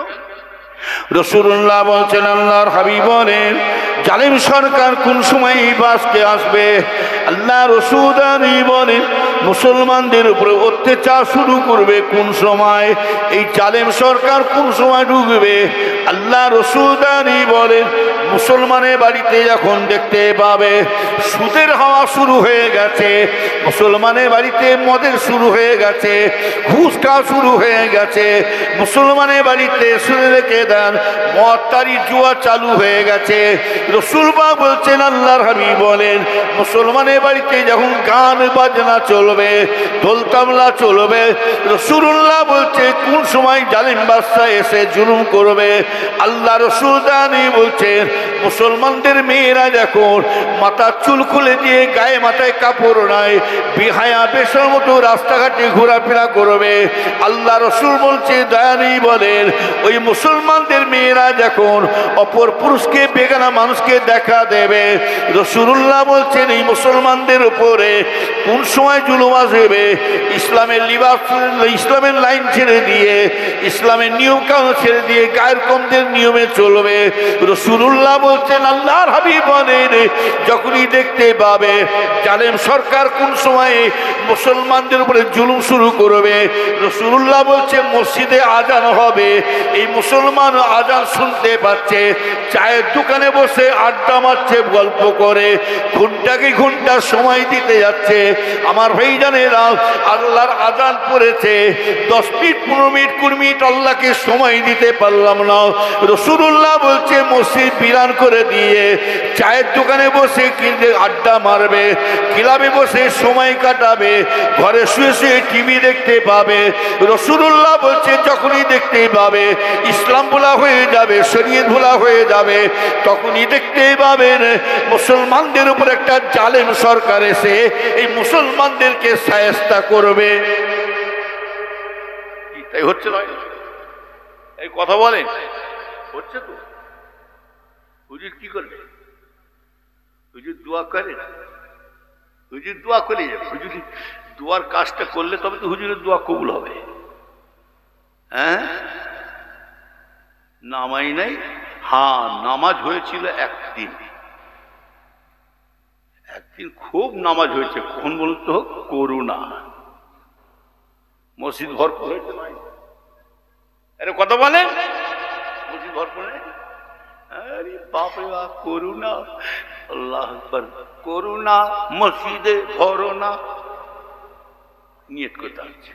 রাসূলুল্লাহ বলছেন, আল্লাহর হাবিব বলেন, জালেম সরকার কোন সময় বাসকে আসবে? আল্লাহ রাসূল বলেন, মুসলমানদের উপরে অত্যাচার শুরু করবে কোন সময়? এই জালেম সরকার কোন সময় ঢুকবে? আল্লাহ রাসূল বলেন, মুসলমানের বাড়িতে যখন দেখতে পাবে সুদের হাওয়া শুরু হয়ে গেছে, মুসলমানের বাড়িতে মদের শুরু হয়ে গেছে, ঘুষ খাওয়া শুরু হয়ে গেছে, মুসলমানের বাড়িতে শুনে রেখে দেন মদতারি জুয়া চালু হয়ে গেছে। রাসূল পাক বলছেন, আল্লাহর হাবিব বলেন, মুসলমানের বাড়িতে যখন গান বাজনা চলবে, ঢোল তাবলা চলবে, রাসূলুল্লাহ বলছে কোন সময় জালিম বাদশা এসে জুলুম করবে? আল্লাহ রাসূল বলছেন, মুসলমানদের মেয়েরা যখন মাথা চুল খুলে দিয়ে গায়ে মাথায় কাপড় নাই, বিহায়া বেশের মতো রাস্তাঘাটে ঘোরাফেরা করবে। আল্লাহ রাসূল বলছে, দয়ানি বলেন, ওই মুসলমানদের মেয়েরা যখন অপর পুরুষকে বেগানা মানুষকে দেখা দেবে, রাসূলুল্লাহ বলছেন এই মুসলমানদের উপরে কোন সময় জুলুম আসবে? ইসলামের লিবাস, ইসলামের লাইন ছেড়ে দিয়ে, ইসলামের নিয়ম কানুন ছেড়ে দিয়ে গায়ের কমদের নিয়মে চলবে। রাসূলুল্লাহ বলছেন, আল্লাহর হাবিব বলেন, যখনই দেখতে পাবে জালেম সরকার কোন সময় মুসলমানদের উপরে জুলুম শুরু করবে, রাসূলুল্লাহ বলছে মসজিদে আজান হবে, এই মুসলমান আজান শুনতে পাচ্ছে, চায়ের দোকানে বসে আড্ডা মারছে, গল্প করে, ঘন্টাকে ঘন্টা সময় দিতে যাচ্ছে। আমার ভাইজানেরা, আল্লাহর আজান পড়েছে, 10 মিনিট 15 মিনিট 20 মিনিট আল্লাহকে সময় দিতে পারলাম না, রাসূলুল্লাহ বলছে মসজিদ বিরান করে দিয়ে চায়ের দোকানে বসে কিনতে আড্ডা মারবে, ক্লাবে বসে সময় কাটাবে, ঘরে শুয়ে শুয়ে টিভি দেখতে পাবে। রাসূলুল্লাহ বলছে যখনই দেখতে পাবে ইসলাম ভোলা হয়ে যাবে, শরীয়ত ভোলা হয়ে যাবে, তখনই দেখতে পাবেন মুসলমানদের উপর একটা জালেম সরকার এসে এই মুসলমানদেরকে শায়েস্তা করবে। তাই হচ্ছে নয়? এই কথা বলেন, হচ্ছে তো। হুজুর কি করবে? হুজুর দোয়া করে, হুজুর দোয়া করে যাবে। হুজুর দোয়ার কাজটা করলে তবে তো হুজুরের দোয়া কবুল হবে। হ্যাঁ, নামাই নাই। হ্যাঁ, নামাজ হয়েছিল একদিন, একদিন খুব নামাজ হয়েছে। কখন বলুন তো? করুণা, মসজিদ ভরপুর হয়েছে নয়? আরে কথা বলেন, ঘর করে, আরে বাপরে বাপ, করুণা, আল্লাহ আকবার, করুণা মসজিদে ভরো না, নিয়ত করতে হচ্ছে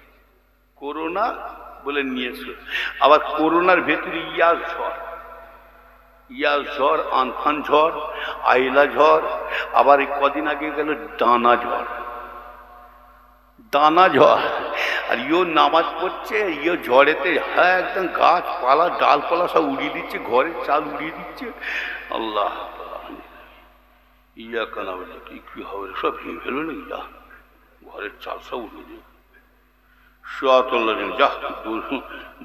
করোনা বলে নিয়েছে। আবার করোনার ভেতরে ইয়াস ঝড়, আমফান ঝড়, আইলা ঝড়, আবার এই কদিন আগে গেল দানা ঝড়। আর ইও নামাজ পড়ছে, ইও ঝড়েতে হ্যাঁ একদম গাছপালা ডালপালা সব উড়িয়ে দিচ্ছে, ঘরের চাল উড়িয়ে দিচ্ছে। আল্লাহ ইয়া কানা বলে কি হবে, সব ভেঙে ফেলবে না, ইয়া ঘরের চাল সব উড়িয়ে দিবে। সোয়াতল্লা যা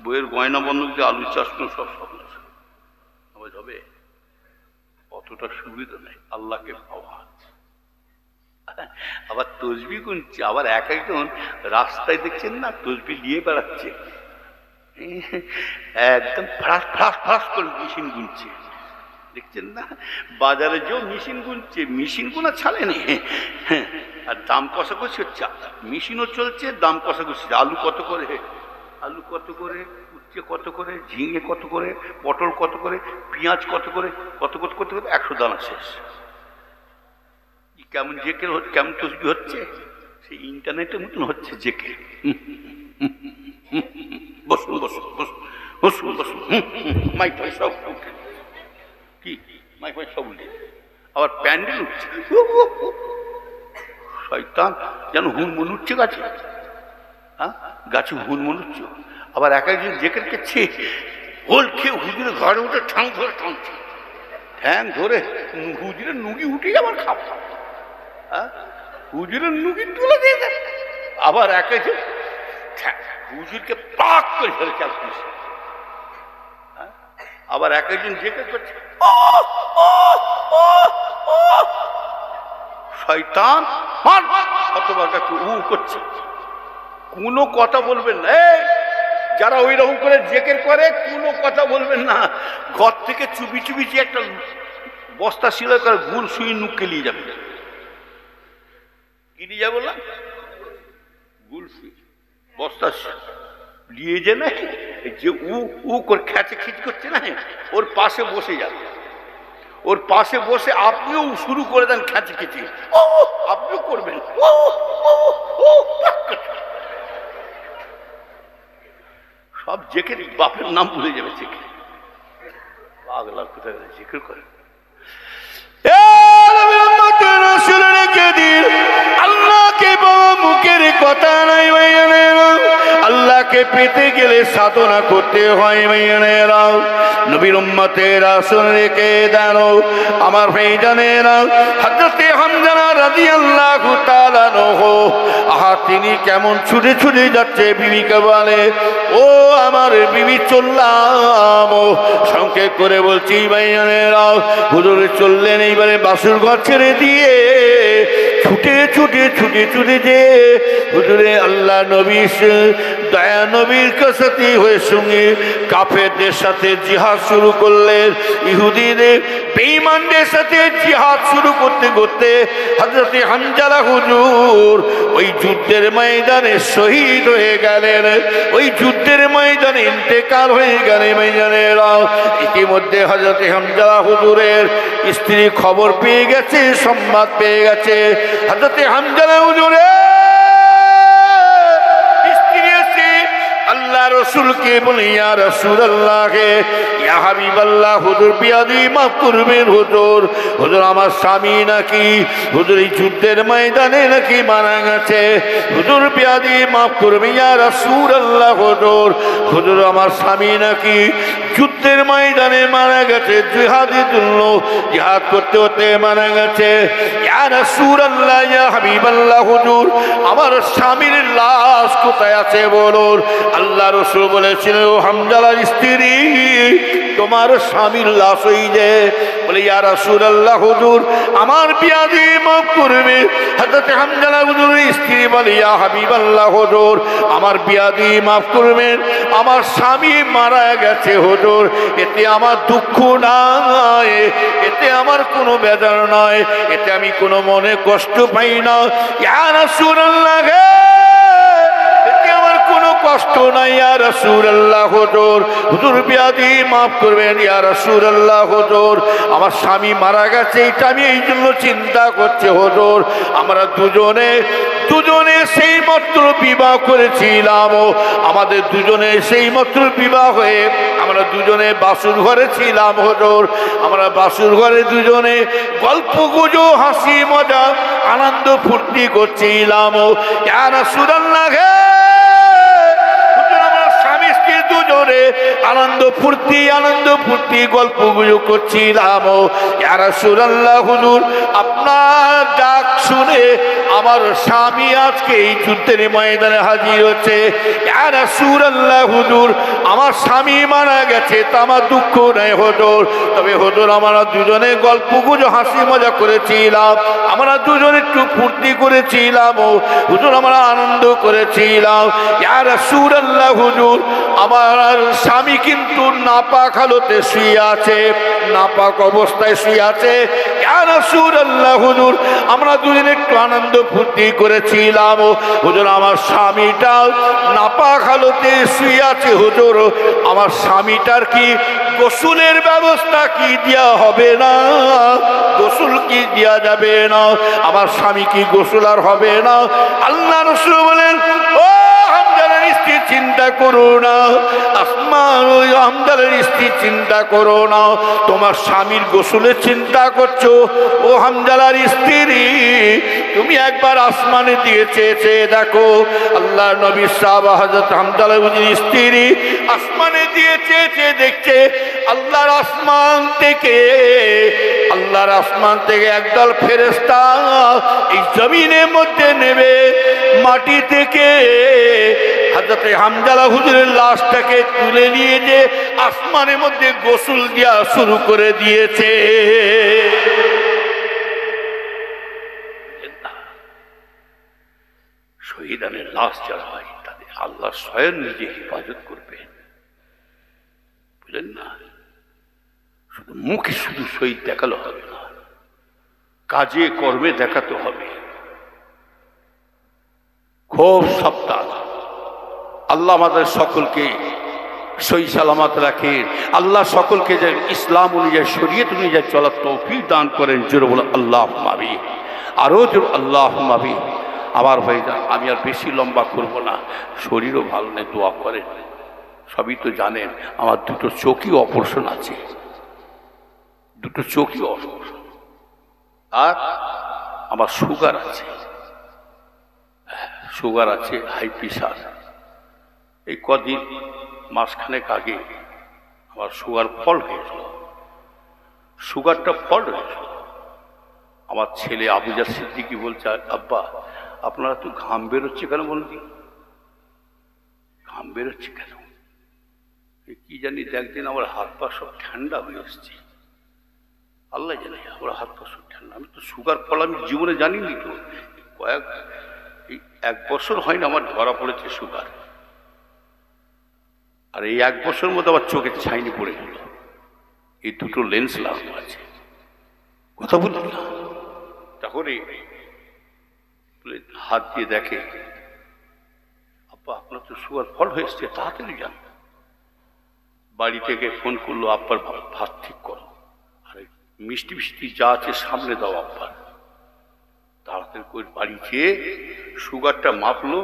বইয়ের গয়না বন্ধ দিয়ে আলু চাষ করে সব আবার হবে, অতটা সুবিধা নেই। আল্লাহকে পাওয়া, আবার তসবি গুনছে, আবার এক একজন রাস্তায় দেখছেন না তসবি নিয়ে বেড়াচ্ছে, একদম ফ্রাস ফ্রাস ফ্রাস করে মেশিন গুনছে, দেখছেন না? বাজারে যে মেশিন গুনছে, মেশিন গুনা ছাড়েনি, আর দাম কষাকষি হচ্ছে, মেশিনও চলছে, দাম কষাকষি। আলু কত করে, উচ্ছে কত করে, ঝিঙে কত করে, পটল কত করে, পেঁয়াজ কত করে, কত 100 দানা শেষ। কেমন জেকে কেমন তসবি হচ্ছে, সেই ইন্টারনেটের মতন হচ্ছে জেকে। বসুন বসুন বসুন বসুন বসুন, মাইফাই সব কি, মাইফাই সব উঠে, আবার প্যান্ডেল উঠছে, শয়তান যেন হুনমুন উঠছে গাছে, হ্যাঁ গাছে হুনমুন উঠছে। আবার এক একজন জেকের খেচ্ছে, হোল খেয়ে হুজুরে ঘরে উঠে ঠ্যাং ধরে হুজুরের নুগি উঠে আবার খাবো, হ্যাঁ হুজুরের নুগি তুলে দিয়ে দেন। আবার এক একজন হুজুরকে পাক করে ধরে চাল দিচ্ছে, আবার এক একজন জেকে করছে, শয়তান করছে, কোনো কথা বলবেন না। যারা ওই রকম করে জেকের করে কোনো কথা বলবেন না, ঘর থেকে চুপি চুপি যে একটা বস্তা ছিল করে গুড় শুয়ে নুককে নিয়ে যাবে। কি নিয়ে যাবে বললাম? গুড় শুয়ে বস্তা নিয়ে যে না, যে উ করে খ্যাচে খিচ করছে না, ওর পাশে বসে যাবে, ওর পাশে বসে আপনিও শুরু করে দেন খ্যাচে খিচি, আপনিও করবেন, সব জেকের বাপের নাম ভুলে যাবে, জেকে পাগলা কোথায় জিকির করে। আল্লাহকে মুখের কথা নাই ভাইয়ানেরা, আল্লাহকে পেতে গেলে সাধনা করতে হয় ভাইয়ানেরা। নবীর উম্মতেরা শুনে রেখে দাঁড়ো আমার ভাইজানেরা, হযরতে হামজা রাদিয়াল্লাহু তাআলা আনহু, আহা তিনি কেমন ছুটে ছুটে যাচ্ছে, বিবিকে বলে ও আমার বিবি চললাম। সংক্ষেপ করে বলছি ভাইজানেরা, হুজুরে চললেন, এইবারে বাসুর ঘর ছেড়ে দিয়ে ছুটে ছুটে ছুটে ছুটে যে হুজুরে আল্লাহ নবী দয়া নবীর কাছে হয়ে সঙ্গে কাফেরদের সাথে জিহাদ শুরু করলেন। ইহুদিদের বেঈমানদের সাথে জিহাদ শুরু করতে করতে হযরত হামজা হুজুর ওই যুদ্ধের ময়দানে শহীদ হয়ে গেলেন, ওই যুদ্ধের ময়দানে ইন্তেকাল হয়ে গেলেন ভাইজানেরা। ইতিমধ্যে হযরত হামজা হুজুরের স্ত্রী খবর পেয়ে গেছে, সংবাদ পেয়ে গেছে। হযরত হামজা হুজুরের আল্লাহ রসুলকে বলে ইয়া রাসূলুল্লাহ, ইয়া হাবিবাল্লাহ, হুজুর বিয়াদি মাফ করবেন হুজুর, হুজুর আমার স্বামী নাকি হুজুর এই যুদ্ধের ময়দানে নাকি মারা গেছে, হুজুর বিয়াদি মাফ করবেন ইয়া রাসূলুল্লাহ, হুজুর হুজুর আমার স্বামী নাকি যুদ্ধের ময়দানে মারা গেছে, জিহাদের জন্য জিহাদ করতে হতে মারা গেছে। ইয়া রাসূলুল্লাহ, ইয়া হাবিবাল্লাহ, হুজুর আমার স্বামীর লাশ কোথায় আছে বলুন। আল্লাহ রসুল বলেছিলেন ও হামজার স্ত্রী, তোমার স্বামীর লাশ হই যে। বলে ইয়া রাসূলুল্লাহ, হুজুর আমার বিয়াদি মাফ করবে। হযরত হামজা হুজুরের স্ত্রী বলে ইয়া হাবিবাল্লাহ, হুজুর আমার বিয়াদি মাফ করবেন, আমার স্বামী মারা গেছে হুজুর, এতে আমার দুঃখ নয়, এতে আমার কোনো বেজার নয়, এতে আমি কোনো মনে কষ্ট পাই না। ইয়া রাসূলুল্লাহ, এতে আমার কোনো কষ্ট নাই ইয়া রাসূলুল্লাহ হুজুর, হুজুর বিয়াদি মাফ করবেন ইয়া রাসূলুল্লাহ হুজুর, আমার স্বামী মারা গেছে, এটা আমি এই জন্য চিন্তা করছি হুজুর। আমরা দুজনে সেই মাত্র বিবাহ করেছিলাম, আমাদের দুজনে সেই মাত্র বিবাহ হয়ে আমরা দুজনে বাসুর ঘরে ছিলাম হুজুর। আমরা বাসুর ঘরে দুজনে গল্প গুজো হাসি মজা আনন্দ ফুর্তি করছিলাম ইয়া রাসূলুল্লাহ। স্বামী স্ত্রী দুজনে আনন্দ ফুর্তি গল্প গুজো করছিলাম ইয়া রাসূলুল্লাহ হুজুর। আপনার ডাক শুনে আমার স্বামী আজকে এই যুদ্ধের ময়দানে হাজির হচ্ছে ইয়া রাসূলুল্লাহ হুজুর। আমার স্বামী মারা গেছে তা আমার দুঃখ নেই হুজুর, তবে হুজুর আমরা দুজনে গল্প গুজো হাসি মজা করেছিলাম, আমরা দুজনে একটু ফুর্তি করেছিলাম হুজুর, আমরা আনন্দ করেছিলাম ইয়া রাসূলুল্লাহ হুজুর। আমার স্বামী কিন্তু নাপাক হালতে শুয়ে আছে, নাপাক অবস্থায় শুয়ে আছে ইয়া রাসূলুল্লাহ হুজুর। আমরা দুজনে একটু আনন্দ ফুর্তি করেছিলাম হুজুর, আমার স্বামীটা নাপাক হালতে শুয়ে আছে হুজুর। আমার স্বামীটার কি গোসলের ব্যবস্থা কি দেওয়া হবে না? গোসল কি দেওয়া যাবে না? আমার স্বামী কি গোসল আর হবে না? আল্লাহ রাসূল বলেন, ও হামজালার স্ত্রী চিন্তা করো না, আসমান ওই হামজালার স্ত্রী চিন্তা করো না, তোমার স্বামীর গোসলের চিন্তা করছো। ও হামজালার স্ত্রী, তুমি একবার আসমানে দিয়ে চেয়ে দেখো। আল্লাহ নবী সাহাব হযরত হামজালার স্ত্রী আসমানে দিয়ে চেয়ে দেখছে আল্লাহর আসমান থেকে একদল ফেরেশতা এই জমিনের মধ্যে নেমে মাটি থেকে হযরত হামজালা হুজুরের লাশটাকে তুলে নিয়ে যে আসমানের মধ্যে গোসল দেওয়া শুরু করে দিয়েছে। শহীদানের লাশ যারা হয় তাদের আল্লাহ স্বয়ং নিজে হেফাজত করবেন, বুঝলেন না? শুধু মুখে শুধু শহীদ দেখালো হবে না, কাজে কর্মে দেখাতে হবে। খুব সাবধান। আল্লাহ আমাদের সকলকে সহি সালামত রাখেন। আল্লাহ সকলকে যে ইসলাম অনুযায়ী শরীয়ত অনুযায়ী চলার তৌফিক দান করেন। জোরে বলে আল্লাহুম্মা আমিন। আরো জোরে আল্লাহুম্মা আমিন। আবার ভাইজান, আমি আর বেশি লম্বা করব না, শরীরও ভালো নেই, দোয়া করেন। সবই তো জানেন আমার দুটো চোখই অপারেশন আছে, দুটো চোখই অপারেশন, আর আমার সুগার আছে, হাই প্রেশার। এই কদিন মাসখানেক আগে আমার সুগার ফল্ট হয়েছিল, সুগারটা ফল্ট হয়েছিল। আমার ছেলে আবুজার সিদ্দিকী বলছে, আব্বা আপনারা তো ঘাম বেরোচ্ছে কেন? বলছি ঘাম বেরোচ্ছে কেন? কি জানি একদিন আমার হাত পা সব ঠান্ডা হয়ে এসছে, আল্লাহ জানে আমার হাত পা সব ঠান্ডা। আমি তো সুগার ফল আমি জীবনে জানিনি তো, এই 1 বছর হয়নি আমার ধরা পড়েছে সুগার। আর এই 1 বছরের মধ্যে আমার চোখের ছাইনি পড়ে গেল। এই দুটো লেন্স লাগানো আছে, কথা বললাম না। তাহলে হাত দিয়ে দেখে, আব্বা আপনার তো সুগার ফল হয়ে এসছে, তাড়াতাড়ি যান। বাড়ি থেকে ফোন করলো, আব্বার ভাত ঠিক করো, আর মিষ্টি মিষ্টি যা আছে সামনে দাও আব্বার। তাড়াতাড়ি করে বাড়ি যেয়ে সুগারটা মাপলো,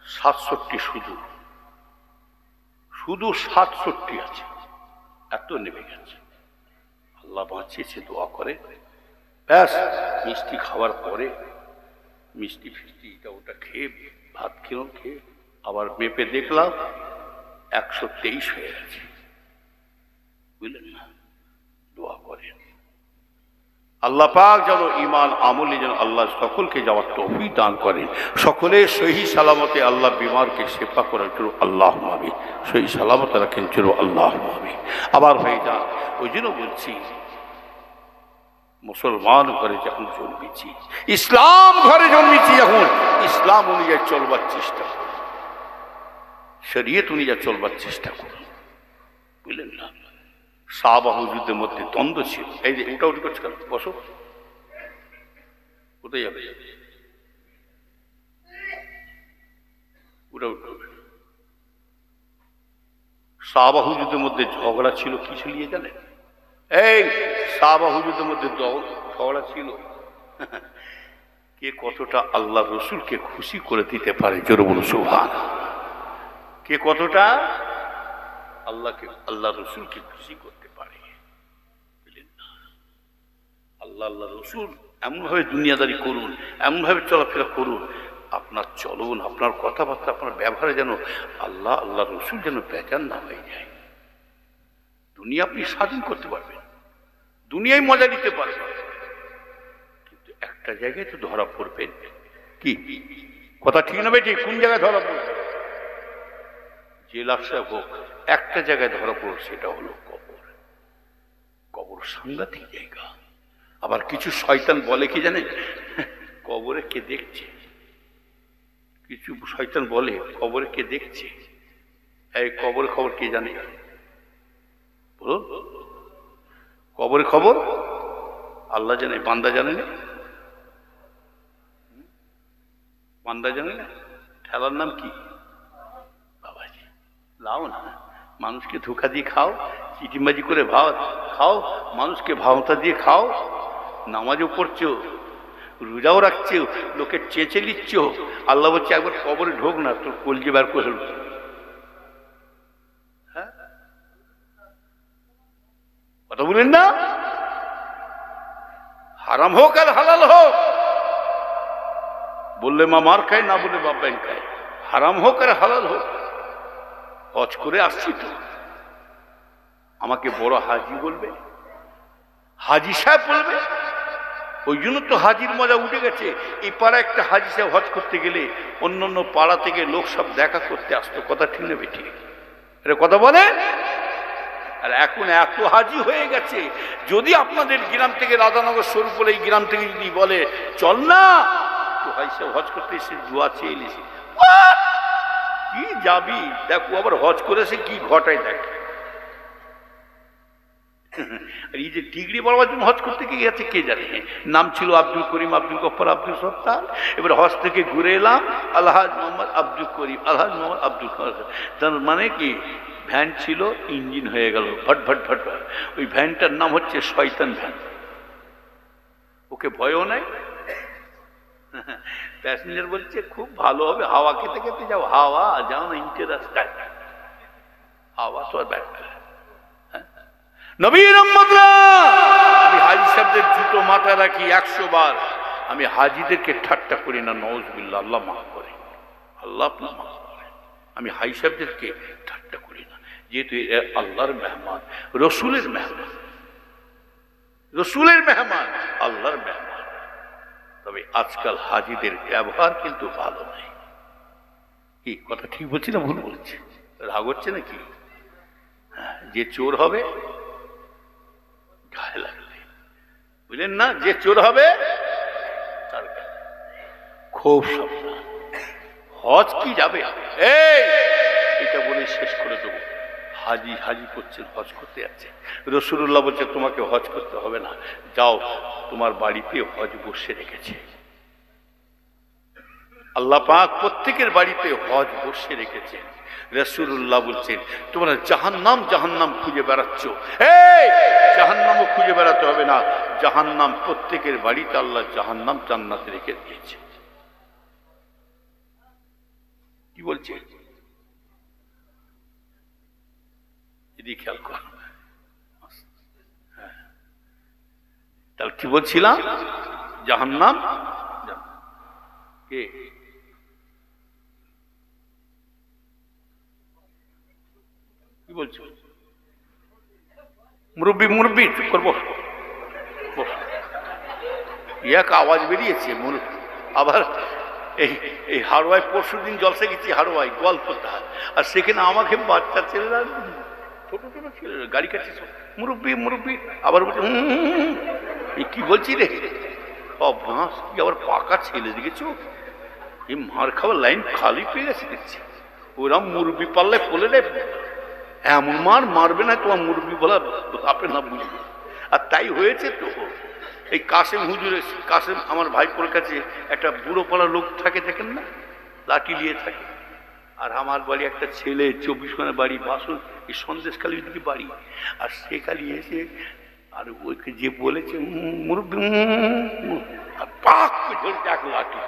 67 শুধু 67 আছে, এত নেমে গেছে। আল্লাহ বাঁচিয়েছে, দোয়া করে। ব্যাস মিষ্টি খাওয়ার পরে মিষ্টি ফিষ্টি এটা ওটা খেয়ে ভাত খেয়ে আবার মেপে দেখলাম 123 হয়ে গেছে, বুঝলেন না? দোয়া করেন আল্লাহ পাক যেন ঈমান আমলে যেন আল্লাহ সকলকে যাওয়ার তৌফিক দান করেন। সকলে সহি সালামতে আল্লাহ বিমারকে সেবা করার জন্য আল্লাহুম্মা আমিন। সহি সালামতে রাখেন জন্য আল্লাহুম্মা আমিন। আবার হয়ে যা, ওই জন্য বলছি মুসলমান ঘরে যখন জন্মেছি, ইসলাম ঘরে জন্মেছি, যখন ইসলাম অনুযায়ী চলবার চেষ্টা করুন, শরীয়ত অনুযায়ী চলবার চেষ্টা করুন, বুঝলেন না? সাহাবা হুজুরদের মধ্যে দ্বন্দ্ব ছিল। এই যে ওটা উঠে করছে কেন? বসো, কোথায় যাবে? ওটা উঠবে। সাহাবা হুজুরদের মধ্যে ঝগড়া ছিল কিছু নিয়ে জানেন? এই সাহাবা হুজুরদের মধ্যে ঝগড়া ছিল কে কতটা আল্লাহ রসুলকে খুশি করে দিতে পারে। জোরে বলুন সুবহানাল্লাহ। কে কতটা আল্লাহ রসুলকে খুশি করতে পারে। আল্লাহ রসুল এমনভাবে দুনিয়াদারি করুন, এমনভাবে চলাফেরা করুন, আপনার চলন, আপনার কথাবার্তা, আপনার ব্যবহারে যেন আল্লাহ রসুল যেন বেজান না হয়ে যায়। দুনিয়া আপনি স্বাধীন করতে পারবেন, দুনিয়ায় মজা নিতে পারবেন, কিন্তু একটা জায়গায় তো ধরা পড়বেন। কি কথা ঠিক না বেটি? কোন জায়গায় ধরা পড়বে? যে লাশা হোক, একটা জায়গায় ধরা পড়ল, সেটা হলো কবর। কবর সাংঘাতিক জায়গা। আবার কিছু শয়তান বলে কি জানেন, কবরে কে দেখছে। কিছু শয়তান বলে কবরে কে দেখছে। এই কবর খবর কে জানে? বলুন, কবরের খবর আল্লাহ জানে, বান্দা জানে না। বান্দা জানে না। ঠেলার নাম কি? বাবাজি লাও না, মানুষকে ধোকা দিয়ে খাও, চিটিমাজি করে ভাত খাও, মানুষকে ভাওতা দিয়ে খাও, নামাজও পড়ছো, রোজাও রাখছো, লোকে চেঁচে নিচ্ছ। আল্লাহ বলছে একবার কবরে ঢোক না, তোর কলজি বার করে। হ্যাঁ, কথা বলেন না? হারাম হোক আর হালাল হোক, বললে মা মার খায়, না বলে বাপ ব্যাংক খায়। হারাম হোক আর হালাল হোক, হজ করে আসছি তো, আমাকে বড় হাজি বলবে, হাজি সাহেব বলবে। ওই জন্য তো হাজির মজা উঠে গেছে। এই পাড়া একটা হাজি সাহেব হজ করতে গেলে অন্য অন্য পাড়া থেকে লোক সব দেখা করতে আসতো। কথা ঠিক না বেঠিক? এটা কথা বলে। আর এখন এত হাজি হয়ে গেছে, যদি আপনাদের গ্রাম থেকে রাধানগর সরু বলে এই গ্রাম থেকে যদি বলে চল না, তো হাজি সাহেব হজ করতে এসে দোয়া চেয়ে এসে কি যাবি, দেখো আবার হজ করেছে কি ঘটায় দেখ। আর এই যে ডিগ্রি বাড়াবার জন্য হজ করতে গিয়ে গেছে কে জানে। নাম ছিল আব্দুল করিম, আব্দুল গফফার, আব্দুল সত্তার। এবার হজ থেকে ঘুরে এলাম, আলহাজ মোহাম্মদ আব্দুল করিম, আলহাজ মোহাম্মদ আব্দুল করিম। তার মানে কি, ভ্যান ছিল, ইঞ্জিন হয়ে গেল ভট ভট ভট ভট। ওই ভ্যানটার নাম হচ্ছে শয়তান ভ্যান। ওকে ভয়ও নাই। প্যাসেঞ্জার বলছে খুব ভালো হবে, হাওয়া খেতে খেতে যাও। হাওয়া যাও না, ইঞ্চে রাস্তায় হাওয়া তো আর ব্যাগ। নবীর উম্মতরা, আমি হাজি সাহেবদের জুতো মাথায় রাখি 100 বার। আমি হাজিদেরকে ঠাট্টা করি না, নওয়াজবিল্লাহ, আল্লাহ মাফ করে, আল্লাহ মাফ করে। আমি হাজি সাহেবদেরকে ঠাট্টা করি না, যেহেতু আল্লাহর মেহমান, রসুলের মেহমান, রসুলের মেহমান, আল্লাহর মেহমান। তবে আজকাল হাজিদের ব্যবহার কিন্তু ভালো নাই। কি কথা ঠিক বলছি না ভুল বলছি? রাগ হচ্ছে নাকি? যে চোর হবে গায়ে লাগবে, বুঝলেন না? যে চোর হবে তার খুব সাবধান। হজ কি যাবে, এটা বলে শেষ করে দেবো। হাজি হাজি করছেন, হজ করতে যাচ্ছে। রাসূলুল্লাহ বলছে তোমাকে হজ করতে হবে না, যাও, তোমার বাড়িতে হজ বসে রেখেছে। আল্লাহ পাক প্রত্যেকের বাড়িতে হজ বসে রেখেছেন। রাসূলুল্লাহ বলছেন তোমরা জাহান্নাম জাহান্নাম খুঁজে বেড়াচ্ছ, জাহান্নামও খুঁজে বেড়াতে হবে না। জাহান্নাম প্রত্যেকের বাড়িতে আল্লাহ জাহান্নাম জান্নাতে রেখে দিয়েছে। কি বলছে এদিকে খেয়াল কর। তাহলে কি বলছিলাম? জাহান্নাম কে? কি বলছো? মুরব্বী মুরব্বী চুপ করবো। এক আওয়াজ বেরিয়েছে। আবার এই হারোয়ায় পরশুদিন জলসা গেছি, হারোয়ায় গল্পটা, আর সেখানে আমাকে বাচ্চা ছেলেরা, ছোট ছোট ছেলেরা গাড়ি কাছে মুরব্বী মুরব্বী, আবার বলছে কি বলছি রে বাঁশ, কি আবার পাকা ছেলে দেখেছো? এই মার খাওয়ার লাইন খালি পেয়ে গেছে দেখছি। ওরা মুরব্বী পাল্লায় পড়লে রে, এমন মার মারবে না তোমার মুরব্বী বলা আপনি না বুঝবে। আর তাই হয়েছে তো। এই কাসেম হুজুরের, কাসেম আমার ভাইপোর কাছে একটা বুড়ো পালা লোক থাকে, দেখেন না, লাঠি নিয়ে থাকে। আর আমার বাড়ি একটা ছেলে 24 বাড়ি বাসন এই সন্দেশখালী দিকে বাড়ি, আর সে খালি এসে আর ওইকে যে বলেছে মুরব্বী আর পাক ধরেছে এক লাঠি,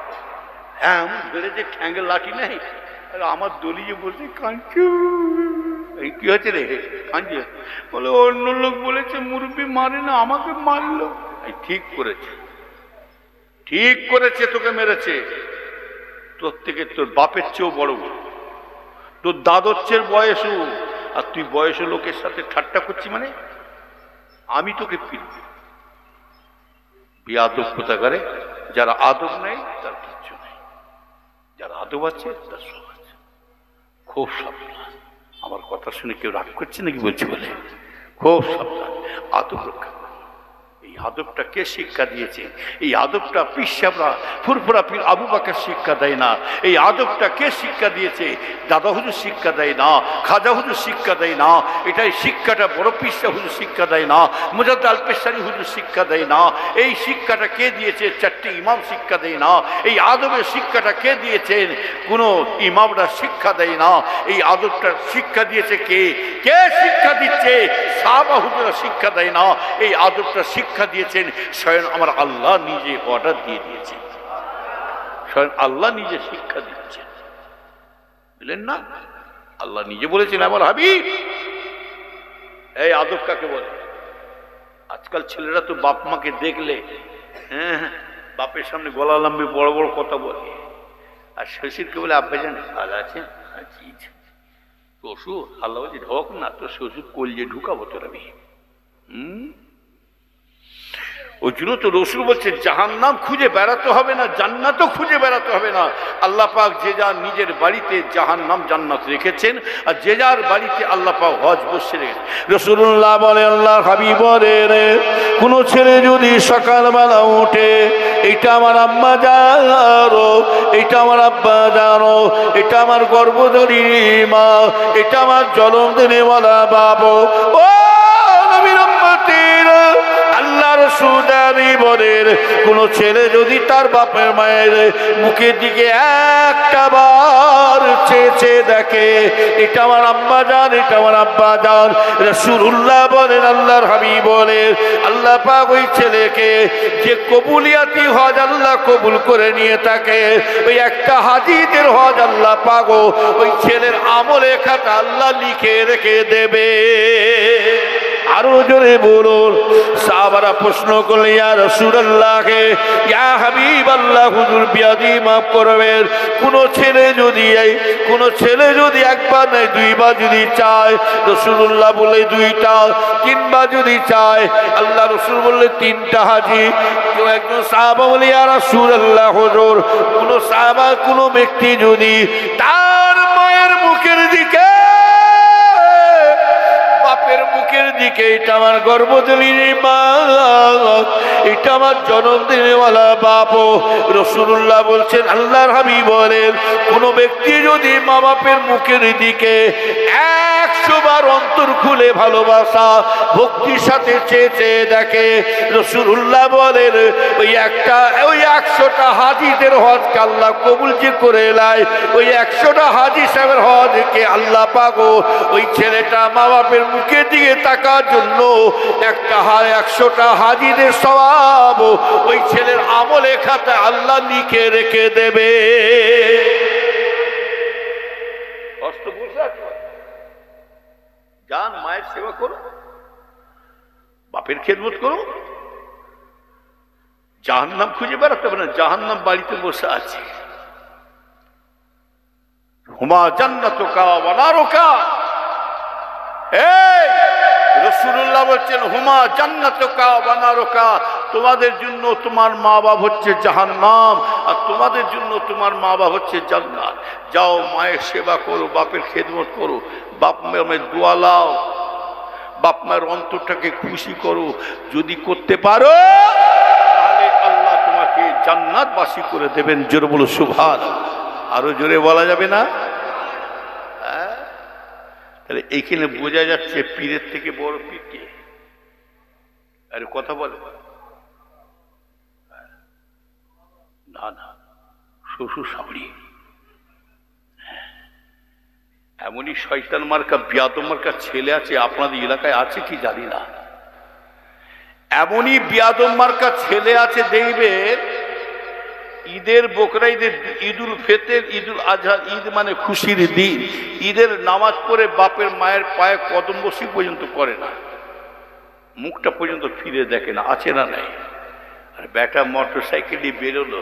হ্যাঁ ধরেছে ঠ্যাঙ্গের লাঠি নেই, আর আমার দলিয়ে বসে কাঁদছে। এই কি হচ্ছে রে কাঁদছে? বলে অন্য লোক বলেছে মুরব্বী মারে না, আমাকে মারলো। ঠিক করেছে, ঠিক করেছে, তোকে মেরেছে। তোর থেকে তোর বাপের চেয়েও বড় বড়, তোর দাদর চেয়ে বয়সও, আর তুই বয়স লোকের সাথে ঠাট্টা করছি মানে আমি তোকে পিটব। বেয়াদব কোথাকারে, যারা আদব নেই তার কিচ্ছু নেই, যারা আদব আছে তার সব আছে। খুব সাবধান, আমার কথা শুনে কেউ রাগ করছে নাকি বলছি বলে, খুব সাবধান, আদব রক্ষা। এই আদবটা কে শিক্ষা দিয়েছে? এই আদবটা পীর সাহেবরা ফুরফুরা পীর আবু বকর শিক্ষা দেয় না। এই আদবটা কে শিক্ষা দিয়েছে? দাদা হুজুর শিক্ষা দেয় না, খাজা হুজুর শিক্ষা দেয় না, এটাই শিক্ষাটা বড় পীর সাহেব হুজুর শিক্ষা দেয় না, মুজাদ্দিদ আল পেশানি হুজুর শিক্ষা দেয় না। এই শিক্ষাটা কে দিয়েছে? চারটি ইমাম শিক্ষা দেয় না। এই আদবের শিক্ষাটা কে দিয়েছেন? কোনো ইমামরা শিক্ষা দেয় না। এই আদবটা শিক্ষা দিয়েছে কে? কে শিক্ষা দিচ্ছে? সাহাবা হুজুররা শিক্ষা দেয় না। এই আদবটা শিক্ষা দিয়েছেন স্বয়ং আমার আল্লাহ নিজে, অর্ডার দিয়ে দিয়েছেন, স্বয়ং আল্লাহ নিজে শিক্ষা দিচ্ছেন, বুঝলেন না? আল্লাহ নিজে বলেছেন আমার হাবিব। এই আদব কাকে বলে? আজকাল ছেলেরা তো বাপ মাকে দেখলে হ্যাঁ বাপের সামনে গলা লম্বি বড় বড় কথা বলে, আর শ্বশুরকে বলে আব্বা জানে ভালো আছেন, শ্বশুর আল্লাহ বলছে ঢোক না, তো শ্বশুর কলজে ঢুকাবো তোর আমি। ওই জন্য তো রসুল বলছে জাহান্নাম খুঁজে বেড়াতে হবে না, জান্নাতও খুঁজে বেড়াতে হবে না। আল্লাহ পাক যে যার নিজের বাড়িতে জাহান্নাম জান্নাত রেখেছেন, আর যে যার বাড়িতে আল্লাহ পাক হজ বসে রেখেছেন। রাসূলুল্লাহ বলে, আল্লাহর হাবিব বলেন, কোন ছেলে যদি সকালবেলা উঠে এটা আমার আম্মা জানো, এটা আমার আব্বা জানো, এটা আমার গর্ভধারী মা, এটা আমার জন্ম দেনেওয়ালা বাবা, ও নবীর উম্মতিরা, আল্লাহর রাসূল বলেন, কোন ছেলে যদি তার বাপের মায়ের মুখের দিকে একটা বার চেয়ে দেখে এটা আমার আম্মা জান, এটা আমার আব্বা জান, রাসূলুল্লাহ বলেন, আল্লাহর হাবিব বলেন, আল্লাহ পাক ওই ছেলেকে যে কবুলিয়াতি হজ আল্লাহ কবুল করে নিয়ে থাকে, ওই একটা হাজিদের হজ আল্লাহ পাক ওই ছেলের আমলে খাতা আল্লাহ লিখে রেখে দেবে। আরো জোরে বলুন। সাহাবারা প্রশ্ন করলেন, ইয়া রাসূলুল্লাহকে, ইয়া হাবিবাল্লাহ, হুজুর বিয়াদি মাফ করবেন, কোন ছেলে যদি একবার নয় দুইবার যদি চায়, রাসূলুল্লাহ বলে দুইটা, তিনবার যদি চায়, আল্লাহ রাসূল বললে তিনটা হাজি। কেউ একজন সাহাবা বলে, ইয়া রাসূলুল্লাহ, হুজুর কোন ব্যক্তি যদি তার মায়ের মুখের দিকে, বাপের মুখের দিকে, এটা আমার গর্ভধারী মা, এটা আমার জন্ম দেনেওয়ালা বাপ, রাসূলুল্লাহ বলছেন, আল্লাহর হাবিব বলেন, কোন ব্যক্তি যদি মা বাপের মুখের দিকে 100 বার অন্তর খুলে ভালোবাসা ভক্তির সাথে চেয়ে দেখে, রাসূলুল্লাহ বলেন, ওই 100টা হাজিদের হজকে আল্লাহ কবুল যে করে নেয়, ওই 100টা হাজি সাহেবের হজকে আল্লাহ পাক ওই ছেলেটা মা বাপের মুখের দিকে তাকার জন্য 100টা হাজিদের সওয়াব ওই ছেলের আমলে খাতায় আল্লাহ লিখে রেখে দেবে। কষ্ট বুঝা, যান মায়ের সেবা করো, বাপের খেদমত করো, জাহান্নাম খুঁজে বেড়াতে হবে না, জাহান্নাম বাড়িতে বসে আছে। হুমা জান্নাতুকা ওয়া নারুকা, এই রাসূলুল্লাহ বলছেন, হুমা জান্নাতুকা ওয়া নারুকা, তোমাদের জন্য তোমার মা বাপ হচ্ছে জাহান্নাম, আর তোমাদের জন্য তোমার মা বাপ হচ্ছে জান্নাত। যাও মায়ের সেবা করো, বাপের খেদমত করো, বাপ মায়ের দোয়া লাও, বাপ মায়ের অন্তরটাকে খুশি করো। যদি করতে পারো তাহলে আল্লাহ তোমাকে জান্নাতবাসী করে দেবেন। জোরে বলো সুবহানাল্লাহ। আরো জোরে বলা যাবে না? তাহলে এইখানে বোঝা যাচ্ছে পীরের থেকে বড় পীর কে? আরে কথা বলে না, শ্বশুর শাশুড়ি। এমনই শয়তান মার্কা বিয়াদব মার্কা ছেলে আছে আপনাদের এলাকায়, আছে কি জানি না। এমনই বিয়াদব মার্কা ছেলে আছে দেখবেন, ঈদের বকরা ঈদের, ঈদুল ফিতর, ঈদুল আজহা, ঈদ মানে খুশির দিন, ঈদের নামাজ পড়ে বাপের মায়ের পায়ে কদম বসি পর্যন্ত করে না, মুখটা পর্যন্ত ফিরে দেখে না, আছে না নাই। আর বেটা মোটর সাইকেল দিয়ে বেরোলো,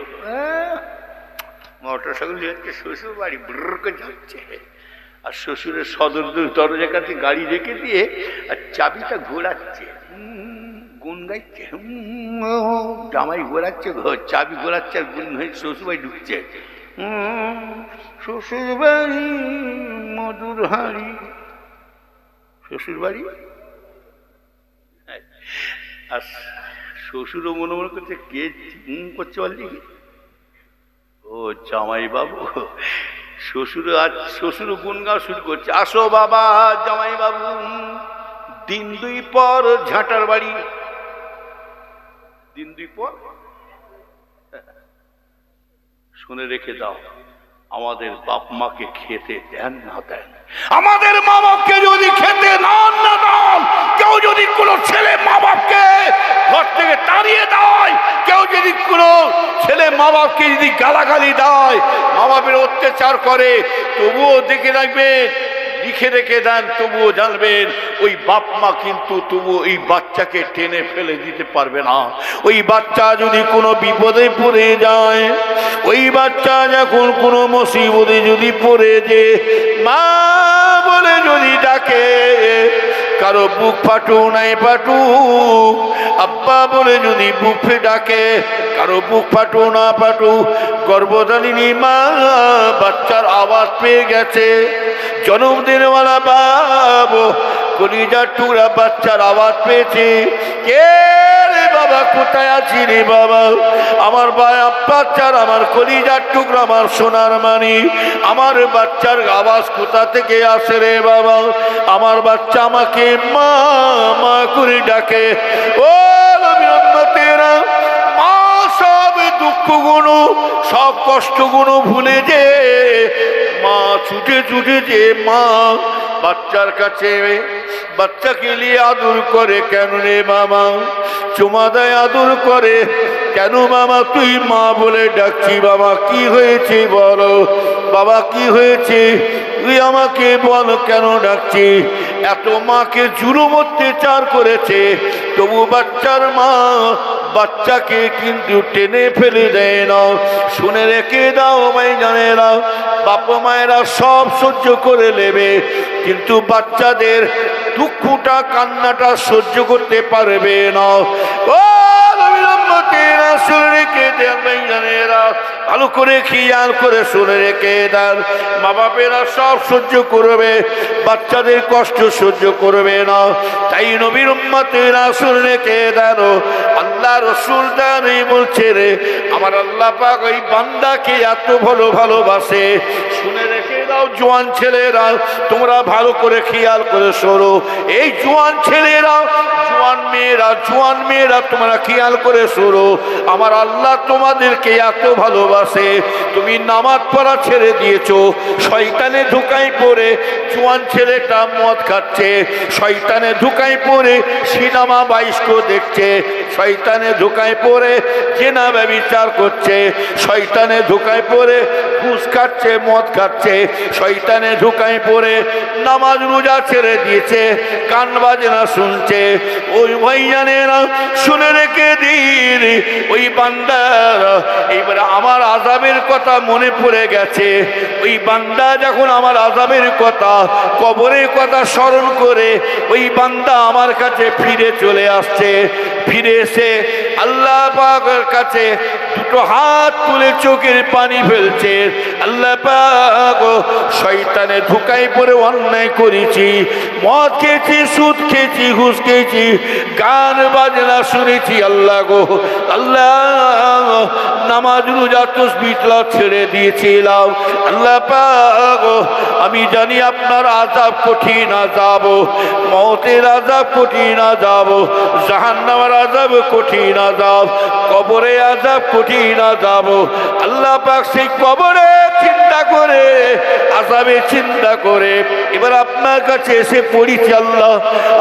মোটর সাইকেল যাচ্ছে শ্বশুর বাড়ি, ব্রকে যাচ্ছে, আর শ্বশুরের সদর দরজার কাছে গাড়ি রেখে দিয়ে আর চাবিটা ঘোরাচ্ছে, গুন গাইছে, জামাই ঘোরাচ্ছে, চাবি ঘোরাচ্ছে আর গুন হয়ে শ্বশুর বাড়ি ঢুকছে। শ্বশুর বাড়ি মধুর হাড়ি, শ্বশুর বাড়ি। আর শ্বশুরও মনে মনে করছে কে করছে বলছি, ও জামাই বাবু। শ্বশুর গুন গাওয়া শুরু করছে, আসো বাবা জামাই বাবু, দিন দুই পর ঝাঁটার বাড়ি, দিন দুই পর। শুনে রেখে দাও, আমাদের বাপ মাকে খেতে দেন না দেন, আমাদের মা বাপকে যদি খেতে না দেন, কেউ যদি কোনো ছেলে মা বাপকে ঘর থেকে তাড়িয়ে দেয়, কেউ যদি কোনো ছেলে মা বাপকে যদি গালাগালি দেয়, মা বাপের অত্যাচার করে, তবুও দেখে রাখবেন, লিখে রেখে দেন, তবুও জানবেন ওই বাপ মা কিন্তু তবুও এই বাচ্চাকে টেনে ফেলে দিতে পারবে না। ওই বাচ্চা যদি কোনো বিপদে পড়ে যায়, ওই বাচ্চা যখন কোনো মুসিবতে যদি পড়ে যে মা বলে যদি ডাকে, কারো বুক ফাটু নাই ফাটু, আব্বা বলে যদি বুক ফে ডাকে, কারো বুক ফাটু না ফাটু, গর্ভধারিণী মা বাচ্চার আওয়াজ পেয়ে গেছে, জন্মদিনওয়ালা বাবু কলিজার টুকরা বাচ্চার আওয়াজ পেয়েছে, কে রে বাবা, কোথায় আছি রে বাবা, আমার বাচ্চার, আমার কলিজার টুকরা, আমার সোনার মানি, আমার বাচ্চার আওয়াজ কোথা থেকে আসে রে বাবা, আমার বাচ্চা আমাকে মা মা করে ডাকে। ও নবীরা, মা সব দুঃখগুলো, সব কষ্টগুলো ভুলে যে মা ছুটে ছুটে যে মা বাচ্চার কাছে বাচ্চাকে নিয়ে আদর করে, কেন রে মামা, চুমা দেয়, আদর করে, কেন মামা তুই মা বলে ডাকছি, বাবা কি হয়েছে বলো, বাবা কি হয়েছে তুই আমাকে বল, কেন ডাকছি। এত মাকে জুলুম অত্যাচার করেছে, তবু বাচ্চার মা বাচ্চাকে কিন্তু টেনে ফেলে দেয় না। শুনে রেখে দাও ভাই, জানে না, বাপ মায়েরা সব সহ্য করে নেবে, কিন্তু বাচ্চাদের দুঃখটা কান্নাটা সহ্য করতে পারবে না। ও শুনে রেখে দেন ভাই, জানেরা, ভালো করে খেয়াল করে শুনে রেখে দেন, মা বাপেরা সব সহ্য করবে, বাচ্চাদের কষ্ট সহ্য করবে না। তাই নবীর উম্মতেরা শুনে রেখে দেন, আল্লাহ রসুল দানি বলছে রে, আমার আল্লাহ পাক ওই বান্দাকে এত ভালোবাসে। শুনে রেখে দাও জোয়ান ছেলেরা, তোমরা ভালো করে খেয়াল করে শোনো, এই জোয়ান ছেলেরা, জোয়ান মেয়েরা তোমরা খেয়াল করে শোনো, আমার আল্লাহ তোমাদেরকে এত ভালোবাসে। তুমি নামাজ পড়া ছেড়ে দিয়েছো, শয়তানে ধোঁকায় পড়ে জোয়ান ছেলেটা মদ খাচ্ছে, শয়তানে ধোঁকায় পড়ে সিনেমা বাইস্কো দেখছে, শয়তানে ধোঁকায় পড়ে জেনা ব্যভিচার করছে, শয়তানে ধোঁকায় পড়ে ঘুষ খাচ্ছে, মদ খাচ্ছে, শয়তানে ধোঁকায় পড়ে নামাজ রোজা ছেড়ে দিয়েছে, গান বাজনা শুনছে। ওই ভাইজানেরা শুনে রেখে দিন, ওই বান্দার এইবারে আমার আযাবের কথা মনে পড়ে গেছে, ওই বান্দা যখন আমার আযাবের কথা, কবরের কথা স্মরণ করে ওই বান্দা আমার কাছে ফিরে চলে আসছে, ফিরে এসে আল্লাহ পাকের কাছে দুটো হাত তুলে চোখের পানি ফেলছে, আল্লাহ পাক শয়তানে ধোঁকায় পড়ে অন্যায় করেছি, মদ খেয়েছি, সুদ খেয়েছি, ঘুষ খেয়েছি, গান বাজনা শুনেছি, আল্লাহ গো আল্লাহ নামাজ রোজা তাসবিহ ছেড়ে দিয়েছিলাম, আল্লাহ পাক আমি জানি আপনার আযাব কঠিন আযাব, মওতের আযাব কঠিন আযাব, জাহান্নামের আযাব কঠিন আযাব, কবরে আযাব কঠিন আযাব। আল্লাহ পাক সেই কবরে চিন্তা করে, আযাবে চিন্তা করে এবার আপনার কাছে এসে পড়েছি, আল্লাহ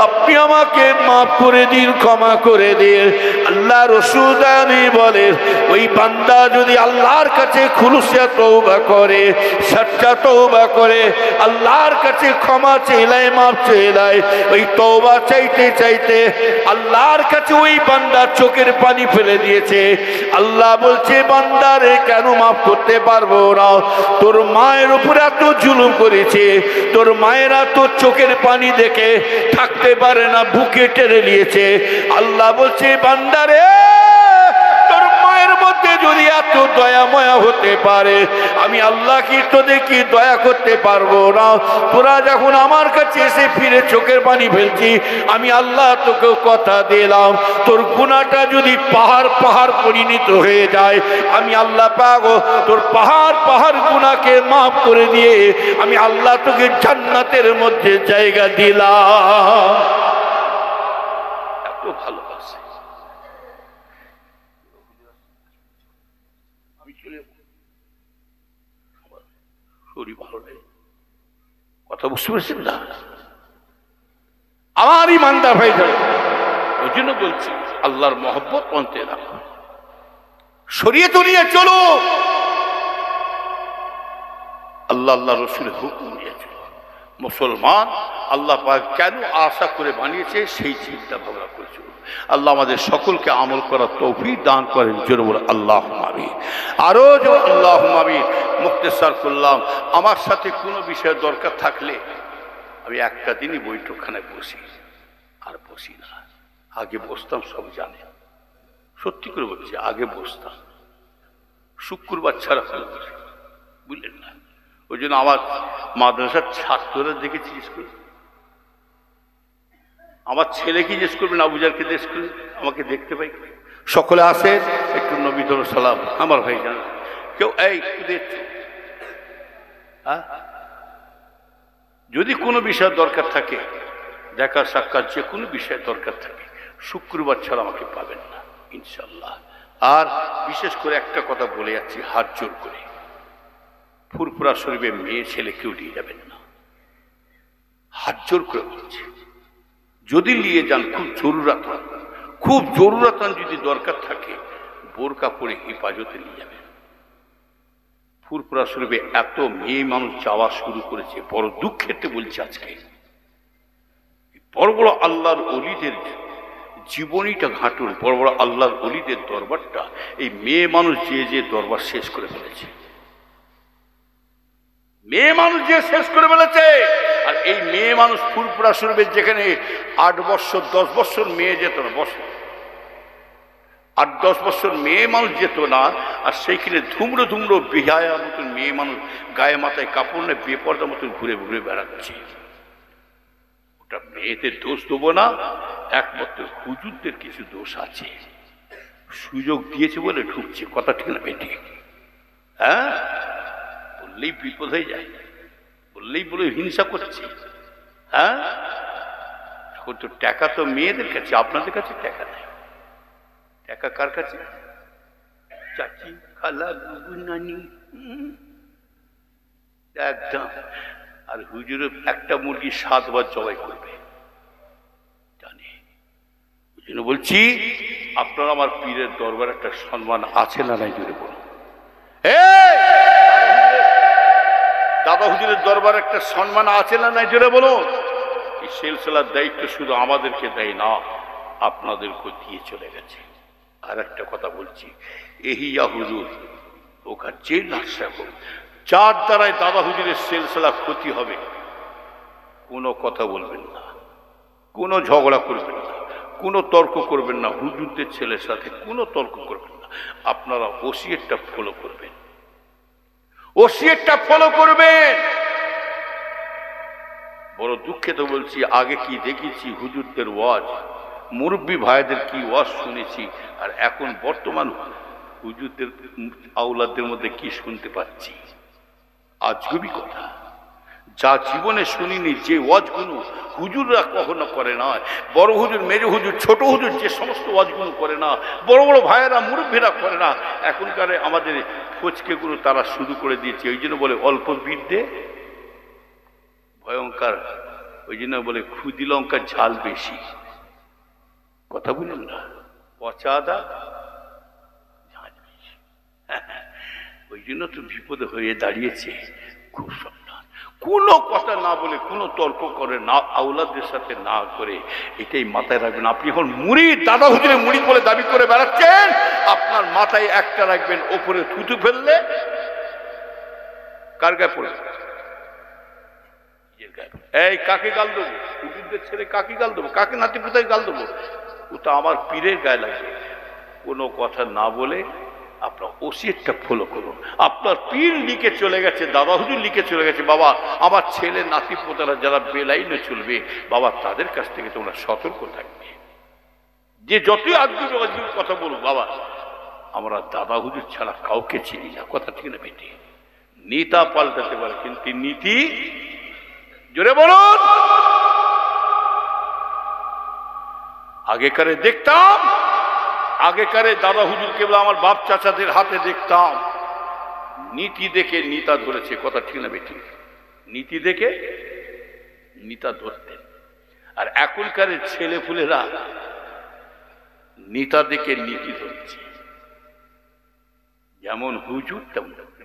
আপনি আমাকে মাফ করে দিন, ক্ষমা করে দিন। আল্লাহ রাসূল বলে ওই বান্দা যদি আল্লাহর কাছে খুলুসে তওবা করে, সচ্চা তওবা করে, আল্লাহর কাছে ক্ষমা চাইলে, মাফ চাইলে, ওই তওবা চাইতে চাইতে আল্লাহর কাছে ওই বান্দা চোখের পানি ফেলে দিয়েছে। আল্লাহ বলছে বান্দারে কেন মাফ করতে পারবো না? তোর মায়ের উপর এত জুলুম করেছে, তোর মায়েরা তোর চোখের পানি দেখে থাকতে পারে না, বুকে টেনে নিয়েছে। আল্লাহ বলছে বান্দারে তোর মায়ের মধ্যে যদি এত দয়া ময়া হতে পারে, আমি আল্লাহ কি তোদের কি দয়া করতে পারবো না? তোরা যখন আমার কাছে এসে ফিরে চোখের পানি ফেলছি, আমি আল্লাহ তোকে কথা দিলাম তোর গুনাহটা যদি পাহাড় পাহাড় পরিণত হয়ে যায়, আমি আল্লাহ পাক তোর পাহাড় পাহাড় গুনাহকে মাফ করে দিয়ে আমি আল্লাহ তোকে জান্নাতের মধ্যে জায়গা দিলাম। এত ভালোবাসে। আমি চলে শরীর ভালো নেই, কথা বুঝতে পারছেন না? আমার ইমানদার ভাই যাবে, ওই জন্য বলছি আল্লাহর মহব্বত অন্তে রাখো, শরীয়ত নিয়ে চলো, আল্লাহ আল্লাহ রসুলের হুকুম নিয়ে চলো। মুসলমান আল্লাহ পাক কেন আশা করে বানিয়েছে সেই চিন্তা ভাবনা করে চলো। আল্লাহ আমাদের সকলকে আমল করার তৌফিক দান করেন, জোরে বলে আল্লাহুম্মা আমিন। আরো জোরে আল্লাহুম্মা আমিন। মুক্তেসার করলাম, আমার সাথে কোনো বিষয়ের দরকার থাকলে আমি একটা দিনই বৈঠকখানায় বসি, আর বসি না। আগে বসতাম, সব জানে, সত্যি করে বলছি, আগে বসতাম, শুক্রবার ছাড়া বুঝলেন না। ওই জন্য আমার মাদ্রাসার ছাত্ররা দেখেছি স্কুল, আমার ছেলেকে জিজ্ঞেস করবেন, আবুজারকে জিজ্ঞেস করবেন, আমাকে দেখতে পাই সকলে আসে, একটু নবী দরুদ সালাম আমার ভাই জান, কেউ এই দেখছো। হ্যাঁ, যদি কোনো বিষয়ের দরকার থাকে, দেখা সাক্ষাৎ যে কোনো বিষয়ের দরকার থাকে, শুক্রবার ছাড়া আমাকে পাবেন না ইনশাল্লাহ। আর বিশেষ করে একটা কথা বলে যাচ্ছি হাত জোর করে, ফুরফুরা শরীফে মেয়ে ছেলে কেউ নিয়ে যাবেন না, হাত জোর করে বলছি। যদি নিয়ে যান খুব জরুরত যদি দরকার থাকে, বোরকা পরে হেফাজতে নিয়ে যাবেন। ফুরফুরা শরীফে এত মেয়ে মানুষ যাওয়া শুরু করেছে, বড় দুঃখেতে বলছে আজকে বড় বড় আল্লাহর ওলিদের জীবনীটা ঘাটুন, বড় বড় আল্লাহর ওলিদের দরবারটা এই মেয়ে মানুষ যে দরবার শেষ করে ফেলেছে, মেয়ে মানুষ যে শেষ করে ফেলেছে। আর এই মেয়ে মানুষ ফুরফুরা শরীফের যেখানে 8 বছর 10 বছর মেয়ে যেত না, 8-10 বছর মেয়ে মানুষ যেত না, আর সেইখানে ধুমড়ো বিহায়া মতন মেয়ে মানুষ গায়ে মাথায় কাপড় নেই বেপর্দার মতন ঘুরে ঘুরে বেড়াচ্ছে। ওটা মেয়েদের দোষ দেবো না, একমাত্র হুজুরদের কিছু দোষ আছে, সুযোগ দিয়েছে বলে ঢুকছে, কথা ঠিক না বেটি? হ্যাঁ, বললেই বিপদ হয়ে যায়, বললেই বলে হিংসা করছে। হ্যাঁ, এখন তো টাকা তো মেয়েদের কাছে, আপনাদের কাছে টাকা নেই। টাকা কার কাছে? চাচি, খালা, গুগু, নানি, একদম। আর হুজুরে একটা মুরগি 7 বার জবাই করবে, জানি। ওই জন্য বলছি আপনার আমার পীরের দরবার একটা সম্মান আছে না নাই, জুড়ে বলুন। দাদা হুজুরের দরবার একটা সম্মান আছে না নাই, জোরে বলুন। এই সিলসিলার দায়িত্ব শুধু আমাদেরকে দেয় না, আপনাদেরকে দিয়ে চলে গেছে। আর একটা কথা বলছি, এহিয়া হুজুর ওখানে যে নার্সা হোক, যার দ্বারাই দাদা হুজুরের সিলসিলা ক্ষতি হবে, কোনো কথা বলবেন না, কোনো ঝগড়া করবেন না, কোনো তর্ক করবেন না, হুজুরদের ছেলের সাথে কোনো তর্ক করবেন না। আপনারা ওসিয়তটা ফলো করবেন, ওসিয়তটা ফলো করবেন। বড় দুঃখে তো বলছি, আগে কি দেখেছি হুজুরদের ওয়াজ, মুরব্বী ভাইদের কি ওয়াজ শুনেছি, আর এখন বর্তমান হুজুরদের আওলাদদের মধ্যে কি শুনতে পাচ্ছি, আজগুবি কথা। যা জীবনে শুনিনি, যে ওয়াজগুলো হুজুররা কখনো করে না, বড় হুজুর, মেজ হুজুর, ছোট হুজুর যে সমস্ত ওয়াজগুলো করে না, বড় বড় ভাইয়েরা মুরব্বীরা করে না, এখনকার আমাদের ফচকে গুলো তারা শুরু করে দিয়েছে। ওই জন্য বলে অল্প বিদ্যে ভয়ঙ্কর, ওই জন্য বলে ক্ষুদি লঙ্কার ঝাল বেশি। কথা বুঝলেন না? পচা আদা ঝাল বেশি। ওই জন্য তো বিপদে হয়ে দাঁড়িয়েছে। খুব সাবধান, কোনো কথা না বলে, কোনো তর্ক করে না, আওলাদের সাথে না করে, এটাই মাথায় রাখবেন। আপনি এখন মুড়িদ, দাদা হুজুরে মুড়িদ বলে দাবি করে বেড়াচ্ছেন, আপনার মাথায় একটা রাখবেন, ওপরে থুতু ফেললে কার গায়ে পড়ে? এই কাকে গাল দেবো? হুজুরদের ছেলে কাকে গাল দেবো? কাকে নাতি পুতায় গাল দেবো? ওটা আমার পীরের গায়ে লাগবে। কোনো কথা না বলে আপনার ওসিয়তটা ফলো করুন। আপনার পীর লিখে চলে গেছে, দাদা হুজুর লিখে চলে গেছে, বাবা আমার ছেলে নাতি পোতারা যারা বেলাইনে চলবে, বাবা তাদের কাছ থেকে তোমরা সতর্ক থাকবে। যে যতই আজগুব কথা বলুক, বাবা আমরা দাদা হুজুর ছাড়া কাউকে চিনি না। কথা ঠিক না বেটি? নেতা পাল্টাতে পারে কিন্তু নীতি, জোরে বলুন। আগেকারে দেখতাম, আগেকারে দাদা হুজুর কেবল আমার বাপ চাচাদের হাতে দেখতাম, নীতি দেখে নিতা ধরেছে। কথা ঠিক না বেটি? নীতি দেখে নিতা ধরতেন। আর এখনকার ছেলে ফুলেরা নিতা দেখে নীতি ধরছে। যেমন হুজুর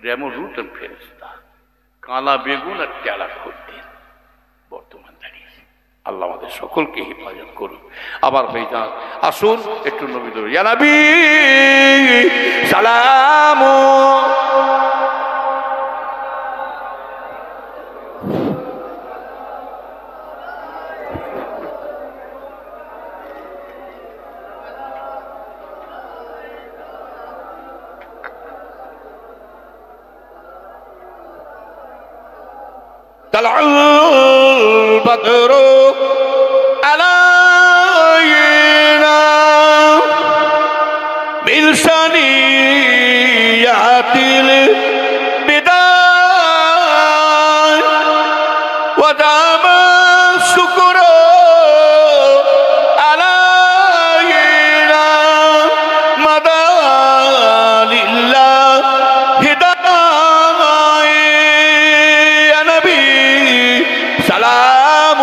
যেমন রুট ফেরেশতা, কালা বেগুন আর টেলা করতেন। বর্তমান দাঁড়িয়ে আল্লাহ আমাদের সকলকে হেফাজত করুন। আবার ভাইজান আসুন একটু নবী দরুদ, ইয়া নবী সালাম। طلع البدر علينا من ثنيات البداية ودام الشكر علينا مدى لله هداية يا نبي سلام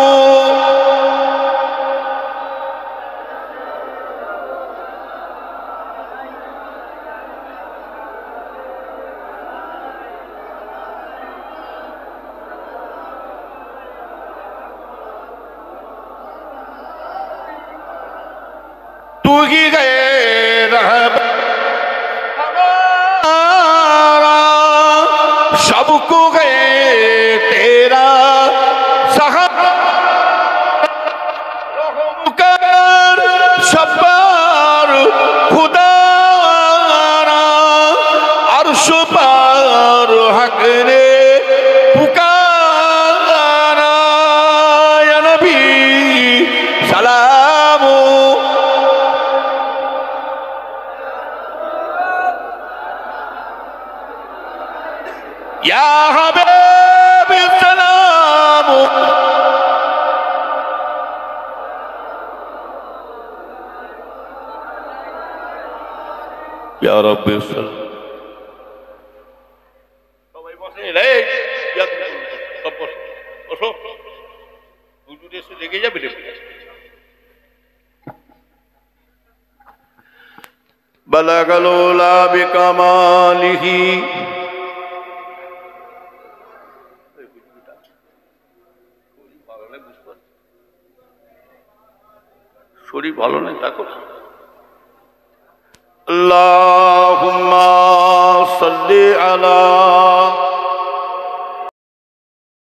तू ही गए हमारा सबको गए तेरा सहारा कर सब्बार खुदारा अर्श पर हक ने पुकारा या नबी सलाम या हबीब सलाम या रब्बी सलाम। সবাই বসে রে, সব বসো বসো, হুজুর এসে লেগে যাবে রে। বালাগাল উলা বিকামালিহি, শরীর ভালো নেই দেখো। আল্লাহুম্মা সাল্লি আলা